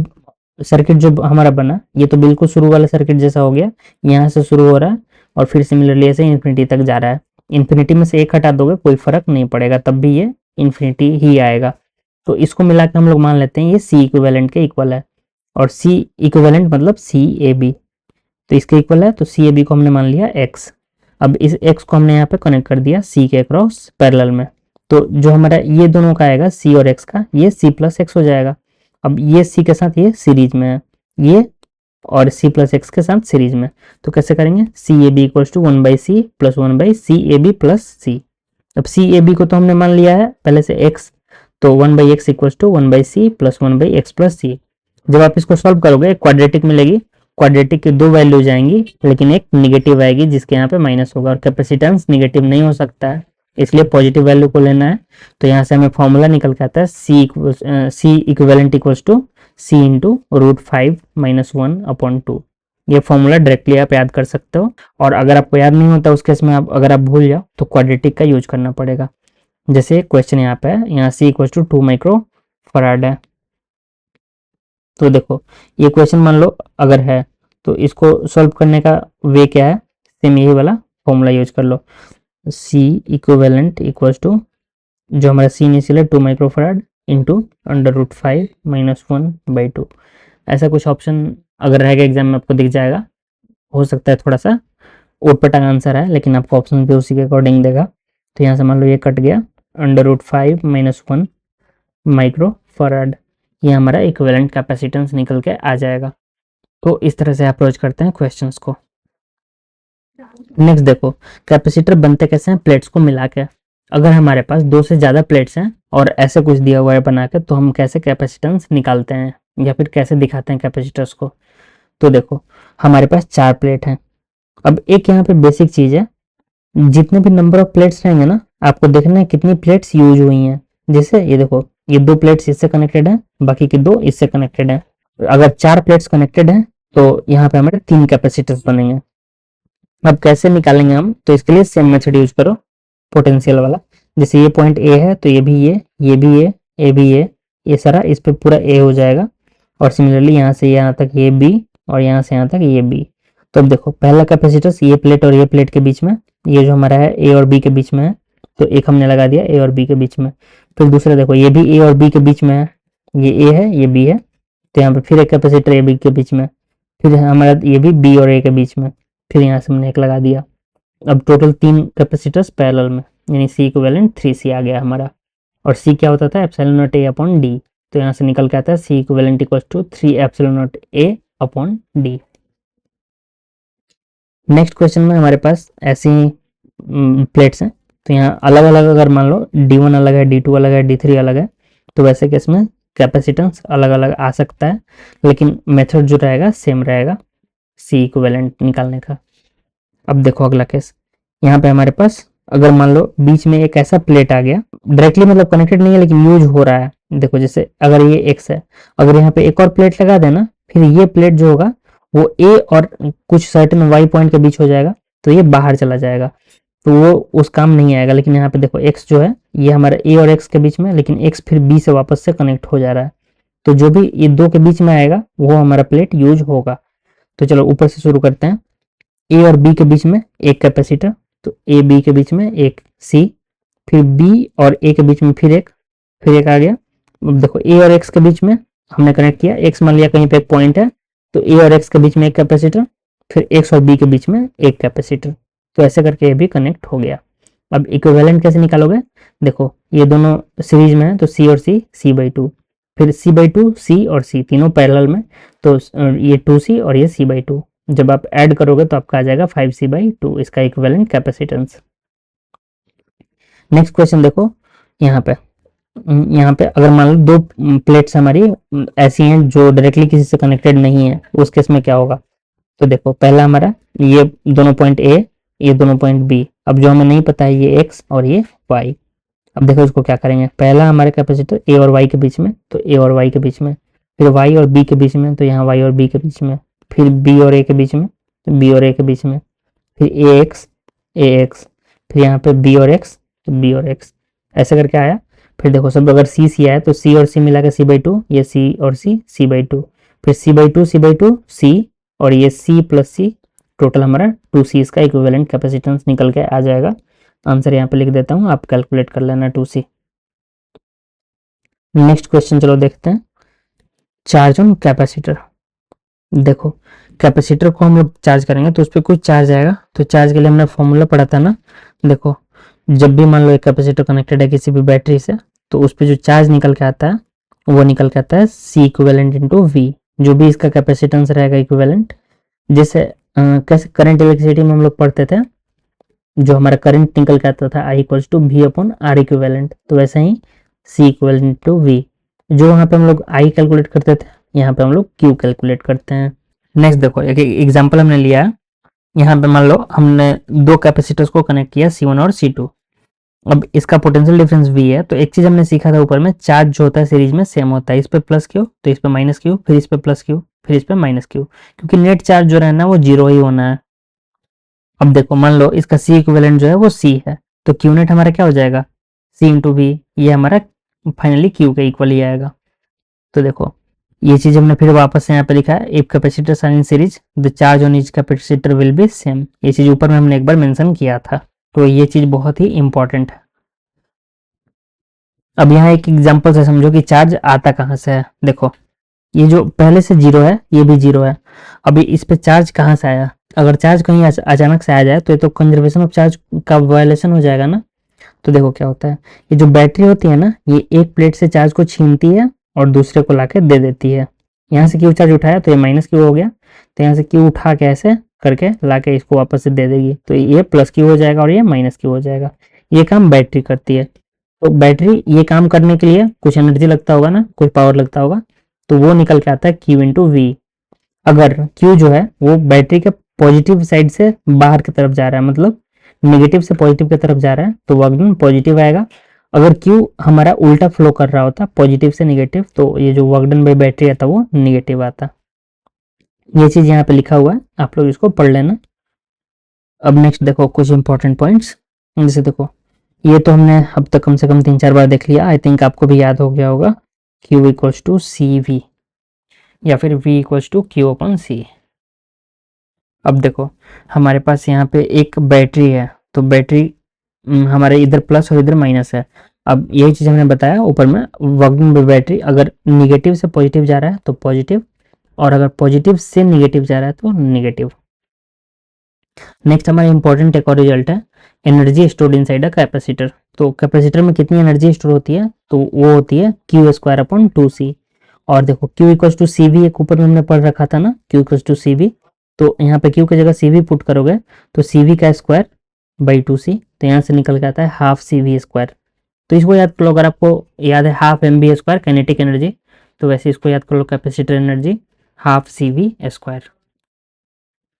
[SPEAKER 1] सर्किट जो हमारा बना ये तो बिल्कुल शुरू वाला सर्किट जैसा हो गया, यहाँ से शुरू हो रहा है और फिर सिमिलरली ऐसे इन्फिनिटी तक जा रहा है। इन्फिनिटी में से एक हटा दोगे कोई फर्क नहीं पड़ेगा, तब भी ये इन्फिनिटी ही आएगा, तो इसको मिला के हम लोग मान लेते हैं ये सी इक्विवेलेंट के इक्वल है, और सी इक्विवेलेंट मतलब सी ए बी, तो इसके इक्वल है, तो सी ए बी को हमने मान लिया एक्स। अब इस एक्स को हमने यहाँ पे कनेक्ट कर दिया सी के अक्रॉस पैरेलल में, तो जो हमारा ये दोनों का आएगा सी और एक्स का, ये सी प्लस एक्स हो जाएगा। अब ये सी के साथ ये सीरीज में है, ये और सी प्लस एक्स के साथ सीरीज में, तो कैसे करेंगे, C A B equals to 1/c plus 1/c A B plus C. अब सी ए बी को तो हमने मान लिया है पहले से x, तो 1/x equals to 1/c plus 1/x plus C. जब आप इसको सॉल्व करोगे क्वाड्रेटिक मिलेगी, क्वाड्रेटिक की 2 वैल्यू जाएंगी लेकिन एक निगेटिव आएगी जिसके यहाँ पे माइनस होगा, और कैपेसिटेंस निगेटिव नहीं हो सकता है इसलिए पॉजिटिव वैल्यू को लेना है। तो यहाँ से हमें फॉर्मूला निकल के आता है C equivalent equals to C into √5 - 1/2। ये फॉर्मूला डायरेक्टली आप याद कर सकते हो, और अगर आपको याद नहीं होता उस केस में अगर आप भूल जाओ तो क्वाड्रेटिक का यूज करना पड़ेगा। जैसे क्वेश्चन यहाँ पे है, यहाँ सी इक्वल्स टू 2 माइक्रोफराड है। तो देखो ये क्वेश्चन मान लो अगर है तो इसको सॉल्व करने का वे क्या है, सेम यही वाला फॉर्मूला यूज कर लो। सी इक्विवेलेंट इक्वल्स टू जो हमारा सी इनिशियल है 2 माइक्रोफराड इंटू √5 - 1/2। ऐसा कुछ ऑप्शन अगर रहेगा एग्जाम में आपको दिख जाएगा, हो सकता है थोड़ा सा उटपटांग आंसर है लेकिन आपको ऑप्शन भी उसी के अकॉर्डिंग देगा। तो यहाँ से मान लो ये कट गया, √5 - 1 माइक्रोफराड, ये हमारा इक्विवेलेंट कैपेसिटेंस निकल के आ जाएगा। तो इस तरह से अप्रोच करते हैं क्वेश्चंस को। नेक्स्ट देखो कैपेसिटर बनते कैसे हैं, प्लेट्स को मिला के। अगर हमारे पास 2 से ज़्यादा प्लेट्स हैं और ऐसे कुछ दिया हुआ है बना के, तो हम कैसे कैपेसिटेंस निकालते हैं या फिर कैसे दिखाते हैं कैपेसिटर्स को। तो देखो हमारे पास 4 प्लेट हैं। अब एक यहाँ पे बेसिक चीज़ है, जितने भी नंबर ऑफ प्लेट्स रहेंगे ना आपको देखना है कितनी प्लेट्स यूज हुई हैं। जैसे ये देखो ये 2 प्लेट्स इससे कनेक्टेड है, बाकी की 2 इससे कनेक्टेड है। अगर 4 प्लेट्स कनेक्टेड है तो यहाँ पे हमारे 3 कैपेसिटर्स बनेंगे। अब कैसे निकालेंगे हम, तो इसके लिए सेम मेथड यूज करो पोटेंशियल वाला। जैसे ये पॉइंट ए है तो ये भी ये भी ए भी ये सारा इस पे पूरा ए हो जाएगा, और सिमिलरली यहाँ से यहाँ तक ये बी और यहाँ से यहाँ तक ये बी। तो अब देखो पहला कैपेसिटर्स ये प्लेट और ये प्लेट के बीच में, ये जो हमारा है ए और बी के बीच में है तो एक हमने लगा दिया ए और बी के बीच में। फिर दूसरा देखो ये भी ए और बी के बीच में है, ये ए है ये बी है तो यहाँ पे फिर एक कैपेसिटर ए बी के बीच में, फिर हमारा ये भी बी और ए के बीच में, फिर यहाँ से हमने एक लगा दिया। अब टोटल 3 कैपेसिटर्स पैरेलल में, यानी सी इक्विवेलेंट 3C आ गया हमारा। और सी क्या होता था, ε0A/d। तो यहाँ से निकल के आता है C equivalent equals to 3ε0A/d। Next question में हमारे पास ऐसी प्लेट्स हैं, तो यहाँ अलग अलग अगर मान लो D1 अलग है, D2 अलग है, D3 अलग है, तो वैसे केस में कैपेसिटेंस अलग अलग आ सकता है, लेकिन मेथड जो रहेगा सेम रहेगा सी इक्विवेलेंट निकालने का। अब देखो अगला केस, यहाँ पे हमारे पास अगर मान लो बीच में एक ऐसा प्लेट आ गया, डायरेक्टली मतलब कनेक्टेड नहीं है लेकिन यूज हो रहा है। देखो जैसे अगर ये एक्स है, अगर यहाँ पे एक और प्लेट लगा देना, फिर ये प्लेट जो होगा वो ए और कुछ सर्टेन वाई पॉइंट के बीच हो जाएगा, तो ये बाहर चला जाएगा, तो वो उस काम नहीं आएगा। लेकिन यहाँ पे देखो एक्स जो है ये हमारा ए और एक्स के बीच में, लेकिन एक्स फिर बी से वापस से कनेक्ट हो जा रहा है, तो जो भी ये 2 के बीच में आएगा वो हमारा प्लेट यूज होगा। तो चलो ऊपर से शुरू करते हैं। ए और बी के बीच में एक कैपेसिटर, तो ए बी के बीच में एक सी, फिर बी और ए के बीच में फिर एक आ गया। अब देखो ए और एक्स के बीच में हमने कनेक्ट किया, एक्स मान लिया कहीं पे एक पॉइंट है, तो ए और एक्स के बीच में एक कैपेसिटर, फिर एक्स और बी के बीच में एक कैपेसिटर, तो ऐसे करके ये भी कनेक्ट हो गया। अब इक्विवेलेंट कैसे निकालोगे, देखो ये दोनों सीरीज में है तो सी और सी C/2, फिर C/2 सी और सी तीनों पैरेलल में, तो ये 2C और ये C/2, जब आप ऐड करोगे तो आपका आ जाएगा 5C/2 इसका इक्विवेलेंट कैपेसिटेंस। नेक्स्ट क्वेश्चन देखो यहाँ पे अगर मान लो 2 प्लेट्स हमारी ऐसी हैं जो डायरेक्टली किसी से कनेक्टेड नहीं है, उस केस में क्या होगा। तो देखो पहला हमारा ये दोनों पॉइंट ए, ये दोनों पॉइंट बी, अब जो हमें नहीं पता है ये एक्स और ये वाई। अब देखो इसको क्या करेंगे, पहला हमारे कैपेसिटर ए और वाई के बीच में, तो ए और वाई के बीच में, फिर वाई और बी के बीच में, तो यहाँ वाई और बी के बीच में, फिर बी और ए के बीच में, तो बी और ए के बीच में, फिर ए एक्स, फिर यहाँ पे बी और एक्स, तो बी और एक्स, ऐसे करके आया। फिर देखो सब अगर सी आया तो सी और सी मिला के C/2, ये सी और C/2, फिर C/2 सी और ये C + C, टोटल हमारा 2C इसका इक्विवेलेंट कैपेसिटेंस निकल के आ जाएगा। आंसर यहाँ पे लिख देता हूँ, आप कैलकुलेट कर लेना 2C। नेक्स्ट क्वेश्चन चलो देखते हैं, चार्ज ऑन कैपेसिटर। देखो कैपेसिटर को हम लोग चार्ज करेंगे तो उस पर कुछ चार्ज आएगा, तो चार्ज के लिए हमने फॉर्मूला पढ़ा था ना। देखो जब भी मान लो एक कैपेसिटर कनेक्टेड है किसी भी बैटरी से, तो उस पर जो चार्ज निकल के आता है वो निकल के आता है C इक्विवेलेंट इंटू V, जो भी इसका कैपेसिटेंस रहेगा इक्विवेलेंट। जैसे कैसे करंट इलेक्ट्रिसिटी में हम लोग पढ़ते थे, जो हमारा करंट निकल के आता था I = V/R इक्विवेलेंट, तो वैसे ही C इक्विवेलेंट टू V। जो वहाँ पे हम लोग I कैलकुलेट करते थे, यहाँ पे हम लोग क्यू कैलकुलेट करते हैं। नेक्स्ट देखो एक एग्जांपल हमने लिया है। यहाँ पे मान लो हमने दो कैपेसिटर्स को कनेक्ट किया C1 और C2। अब इसका पोटेंशियल डिफरेंस V है। तो एक चीज हमने सीखा था ऊपर में, चार्ज जो होता है सीरीज में सेम होता है, इस पे प्लस क्यू तो इस पे माइनस क्यू, फिर इस पे प्लस क्यू फिर इस पे माइनस क्यू, क्योंकि नेट चार्ज जो रहना है वो जीरो ही होना है। अब देखो मान लो इसका C इक्विवेलेंट जो है वो C है, तो क्यू नेट हमारा क्या हो जाएगा C इंटू वी, ये हमारा फाइनली क्यू के इक्वल ही आएगा। तो देखो ये चीज हमने फिर वापस से यहाँ पे लिखा है, if capacitors are in series the charge on each capacitor will be same. ये चीज ऊपर में हमने एक बार मेंशन किया था, तो ये चीज बहुत ही इंपॉर्टेंट है। अब यहाँ एक एग्जांपल से समझो कि चार्ज आता कहाँ से है। देखो ये जो पहले से जीरो है ये भी जीरो है, अभी इस पे चार्ज कहाँ से आया। अगर चार्ज कहीं अचानक से आ जाए तो ये तो कंजर्वेशन ऑफ चार्ज का वायलेशन हो जाएगा ना। तो देखो क्या होता है, ये जो बैटरी होती है ना, ये एक प्लेट से चार्ज को छीनती है और दूसरे को लाके दे देती है। यहाँ से क्यू चार्ज उठाया तो ये माइनस क्यू हो गया, तो यहाँ से क्यू उठा के ऐसे करके लाके इसको वापस से दे देगी, तो ये प्लस क्यू हो जाएगा और ये माइनस क्यू हो जाएगा। ये काम बैटरी करती है। तो बैटरी ये काम करने के लिए कुछ एनर्जी लगता होगा ना, कुछ पावर लगता होगा, तो वो निकल के आता है Q इंटू वी। अगर Q जो है वो बैटरी के पॉजिटिव साइड से बाहर की तरफ जा रहा है, मतलब नेगेटिव से पॉजिटिव की तरफ जा रहा है, तो वर्क डन पॉजिटिव आएगा। अगर Q हमारा उल्टा फ्लो कर रहा होता पॉजिटिव से नेगेटिव, तो ये जो वर्क डन बाय बैटरी आता वो नेगेटिव आता। ये चीज यहाँ पे लिखा हुआ है, आप लोग इसको पढ़ लेना। अब नेक्स्ट देखो कुछ इंपॉर्टेंट पॉइंट्स, जैसे देखो ये तो हमने अब तक कम से कम 3-4 बार देख लिया, आई थिंक आपको भी याद हो गया होगा। Q equals to C V या फिर V equals to Q upon C. अब देखो हमारे पास यहाँ पे एक बैटरी है, तो बैटरी हमारे इधर प्लस और इधर माइनस है। अब यही चीज हमने बताया ऊपर में, वर्किंग बाय बैटरी अगर निगेटिव से पॉजिटिव जा रहा है तो पॉजिटिव, और अगर पॉजिटिव से निगेटिव जा रहा है तो निगेटिव। नेक्स्ट हमारा इंपॉर्टेंट एक और रिजल्ट है, energy stored inside a capacitor. तो कैपेसिटर में कितनी एनर्जी स्टोर होती है, तो वो होती है क्यू स्क्वायर अपॉन 2C। और देखो Q equals to C V एक ऊपर में हमने पढ़ रखा था ना, Q equals to C V, तो यहाँ पे Q की जगह सी वी पुट करोगे तो सी वी का स्क्वायर बाई 2C, तो यहाँ से निकल के आता है हाफ सी वी स्क्वायर। तो इसको याद कर लो, अगर आपको याद है half M B square kinetic energy, तो वैसे इसको याद कर लो capacitor energy half C V square.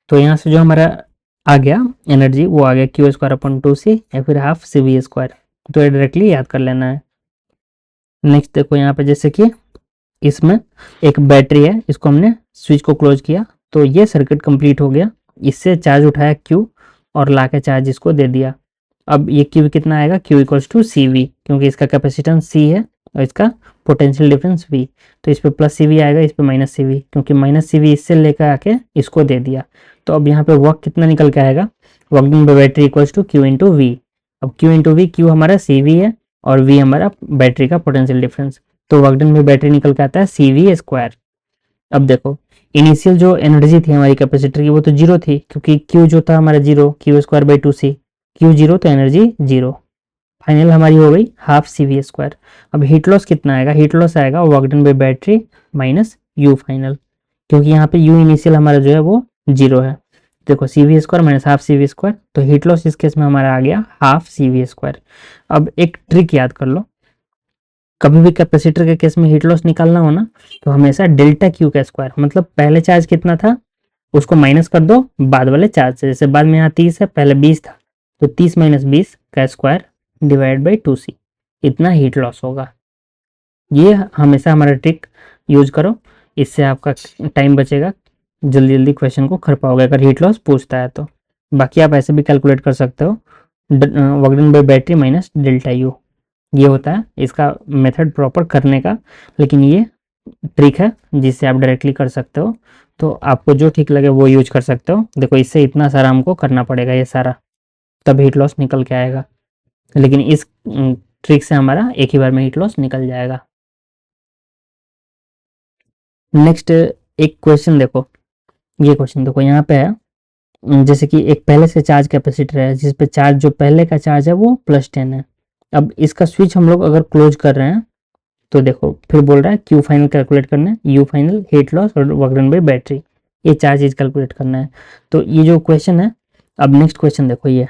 [SPEAKER 1] तो यहाँ से जो हमारा आ गया एनर्जी वो आ गया Q स्क्वायर अपॉन 2C या फिर हाफ सी वी स्क्वायर, तो ये डायरेक्टली याद कर लेना है। नेक्स्ट देखो यहाँ पे जैसे कि इसमें एक बैटरी है, इसको हमने स्विच को क्लोज किया तो ये सर्किट कंप्लीट हो गया, इससे चार्ज उठाया Q और ला के चार्ज इसको दे दिया। अब ये Q कितना आएगा, Q equals to C V, क्योंकि इसका कैपेसिटेंस C है और इसका पोटेंशियल डिफरेंस V, तो इस पे प्लस सी वी आएगा, इस पे माइनस सी वी, क्योंकि माइनस सी वी इससे लेकर आके इसको दे दिया। तो अब यहाँ पे वर्क कितना निकल के आएगा, work done by battery equals to Q into V. अब Q इंटू वी, Q हमारा सी वी है और V हमारा बैटरी का पोटेंशियल डिफरेंस, तो वर्क डन बाय बैटरी निकल के आता है सी वी स्क्वायर। अब देखो इनिशियल जो एनर्जी थी हमारी कैपेसिटर की वो तो जीरो थी, क्योंकि Q जो था हमारा zero, Q square by 2C, Q zero तो एनर्जी जीरो। फाइनल हमारी हो गई हाफ सी वी स्क्वायर। अब हीट लॉस कितना आएगा, हीट लॉस आएगा work done by battery minus you final, क्योंकि यहाँ पे यू इनिशियल हमारा जो है वो जीरो है। देखो C V square minus half C V square, तो हीट लॉस इस केस में हमारा आ गया हाफ सी वी स्क्वायर। अब एक ट्रिक याद कर लो, कभी भी कैपेसिटर के केस में हीट लॉस निकालना हो ना, तो हमेशा डेल्टा क्यू का स्क्वायर, मतलब पहले चार्ज कितना था उसको माइनस कर दो बाद वाले चार्ज से। जैसे बाद में यहाँ 30 है, पहले 20 था, तो 30 माइनस 20 का स्क्वायर डिवाइड बाई 2C, इतना हीट लॉस होगा। ये हमेशा हमारा ट्रिक यूज करो, इससे आपका टाइम बचेगा, जल्दी जल्दी क्वेश्चन को कर पाओगे अगर हीट लॉस पूछता है तो। बाकी आप ऐसे भी कैलकुलेट कर सकते हो, work done by battery minus delta U, ये होता है इसका मेथड प्रॉपर करने का, लेकिन ये ट्रिक है जिससे आप डायरेक्टली कर सकते हो, तो आपको जो ठीक लगे वो यूज कर सकते हो। देखो इससे इतना सारा हमको करना पड़ेगा ये सारा, तब हीट लॉस निकल के आएगा, लेकिन इस ट्रिक से हमारा एक ही बार में हीट लॉस निकल जाएगा। नेक्स्ट एक क्वेश्चन देखो, ये क्वेश्चन देखो यहाँ पे है, जैसे कि एक पहले से चार्ज कैपेसिटर है जिस पे चार्ज जो पहले का चार्ज है वो +10 है। अब इसका स्विच हम लोग अगर क्लोज कर रहे हैं तो देखो फिर बोल रहा है Q फाइनल कैलकुलेट करना है, U फाइनल, हीट लॉस और वर्क डन बाय बैटरी, ये चार चीज कैलकुलेट करना है। तो ये जो क्वेश्चन है, अब नेक्स्ट क्वेश्चन देखो, ये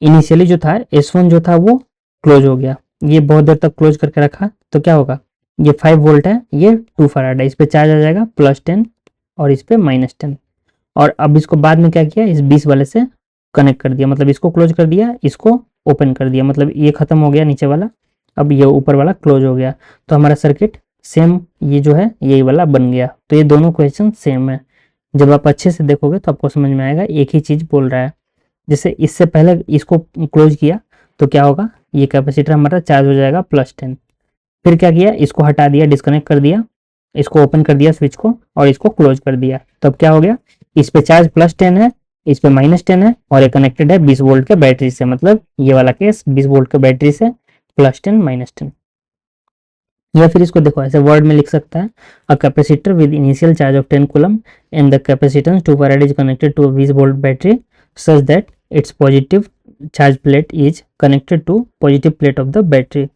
[SPEAKER 1] इनिशियली जो था S1 जो था वो क्लोज हो गया, ये बहुत देर तक क्लोज करके रखा, तो क्या होगा, ये 5 वोल्ट है, ये 2 फराड है, इस पे चार्ज आ जाएगा +10 और इस पे -10। और अब इसको बाद में क्या किया, इस 20 वाले से कनेक्ट कर दिया, मतलब इसको क्लोज कर दिया, इसको ओपन कर दिया, मतलब ये खत्म हो गया नीचे वाला, अब ये ऊपर वाला क्लोज हो गया। तो हमारा सर्किट सेम ये जो है यही वाला बन गया। तो ये दोनों क्वेश्चन सेम है। जब आप अच्छे से देखोगे तो आपको समझ में आएगा एक ही चीज बोल रहा है। जैसे इससे पहले इसको क्लोज किया तो क्या होगा, ये कैपेसिटर हमारा चार्ज हो जाएगा +10। फिर क्या किया, इसको हटा दिया, डिस्कनेक्ट कर दिया, इसको ओपन कर दिया स्विच को और इसको क्लोज कर दिया। तब क्या हो गया, इस पे चार्ज +10 है, इस पे -10 है और ये कनेक्टेड है 20 वोल्ट के बैटरी से, मतलब ये वाला केस 20 वोल्ट के बैटरी से +10 -10। या फिर इसको देखो ऐसे वर्ड में लिख सकता है, a capacitor with initial charge of 10 coulomb and the capacitance 2 farad is connected to a 20 volt battery such that its positive charge plate is connected to positive plate of the battery.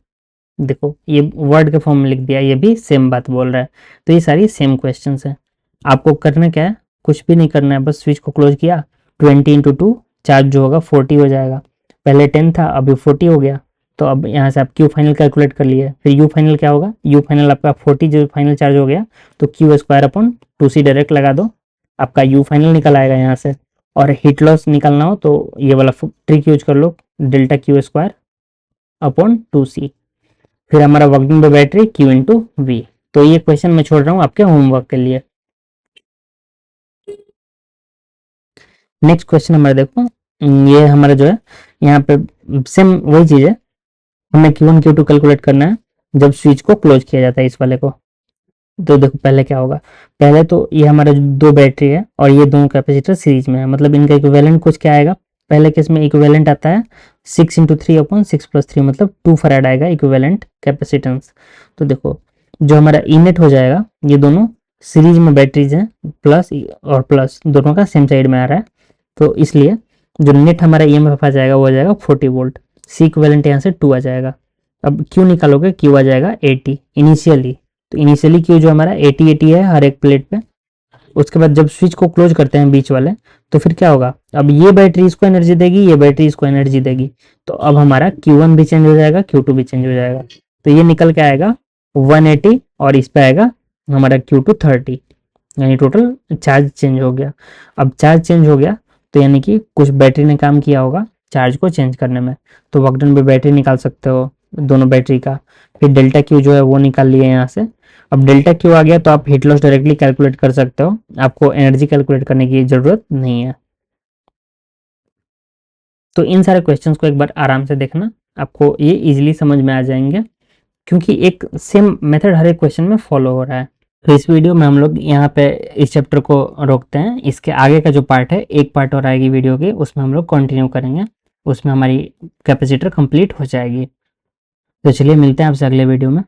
[SPEAKER 1] देखो ये word के form में लिख दिया, ये भी same बात बोल रहा है। तो ये सारी सेम क्वेश्चंस हैं। आपको करना क्या है, कुछ भी नहीं करना है, बस स्विच को क्लोज किया, 20 × 2 चार्ज जो होगा 40 हो जाएगा। पहले 10 था, अभी 40 हो गया। तो अब यहाँ से आप क्यू फाइनल कैलकुलेट कर लिए, फिर यू फाइनल क्या होगा, यू फाइनल आपका 40 जो फाइनल चार्ज हो गया, तो Q² / 2C डायरेक्ट लगा दो, आपका यू फाइनल निकल आएगा यहाँ से। और हीट लॉस निकालना हो तो ये वाला ट्रिक यूज कर लो, ΔQ² / 2C। फिर हमारा वर्किंग पे बैटरी Q × V। तो ये क्वेश्चन मैं छोड़ रहा हूँ आपके होमवर्क के लिए। नेक्स्ट क्वेश्चन हमारा देखो, ये हमारा जो है यहाँ पे सेम वही चीज है, हमें Q1 Q2 कैलकुलेट करना है जब स्विच को क्लोज किया जाता है इस वाले को। तो देखो पहले क्या होगा, पहले तो ये हमारा दो बैटरी है और ये दोनों कैपेसिटर सीरीज में है, मतलब इनका इक्विवेलेंट कुछ क्या आएगा, पहले केस में इक्विवेलेंट आता है 6 × 3/6 + 3, मतलब 2 फराड आएगा इक्विवेलेंट कैपेसिटेंस। तो देखो जो हमारा ई नेट हो जाएगा, ये दोनों सीरीज में बैटरीज हैं, प्लस और प्लस दोनों का सेम साइड में आ रहा है, तो इसलिए जो नेट हमारा EMF आ जाएगा वो आ जाएगा 40 वोल्ट। सी इक्विवेलेंट यहाँ से 2 आ जाएगा। अब क्यू निकालोगे, क्यू आ जाएगा 80 इनिशियली। तो इनिशियली क्यू जो हमारा 80 है हर एक प्लेट पे। उसके बाद जब स्विच को क्लोज करते हैं बीच वाले, तो फिर क्या होगा, अब ये बैटरी इसको एनर्जी देगी, ये बैटरी इसको एनर्जी देगी, तो अब हमारा Q1 भी चेंज हो जाएगा, Q2 भी चेंज हो जाएगा। तो ये निकल के आएगा 180 और इस पे आएगा हमारा Q2 30, यानी टोटल चार्ज चेंज हो गया। अब चार्ज चेंज हो गया तो यानी कि कुछ बैटरी ने काम किया होगा चार्ज को चेंज करने में। तो वर्क डन पे बैटरी निकाल सकते हो दोनों बैटरी का। फिर ΔQ जो है वो निकाल लिए यहाँ से। अब ΔQ आ गया तो आप हीट लॉस डायरेक्टली कैलकुलेट कर सकते हो, आपको एनर्जी कैलकुलेट करने की जरूरत नहीं है। तो इन सारे क्वेश्चंस को एक बार आराम से देखना, आपको ये इजीली समझ में आ जाएंगे, क्योंकि एक सेम मेथड हर एक क्वेश्चन में फॉलो हो रहा है। तो इस वीडियो में हम लोग यहाँ पे इस चैप्टर को रोकते हैं। इसके आगे का जो पार्ट है, एक पार्ट और आएगी वीडियो की, उसमें हम लोग कंटिन्यू करेंगे, उसमें हमारी कैपेसिटर कंप्लीट हो जाएगी। तो चलिए मिलते हैं आपसे अगले वीडियो में।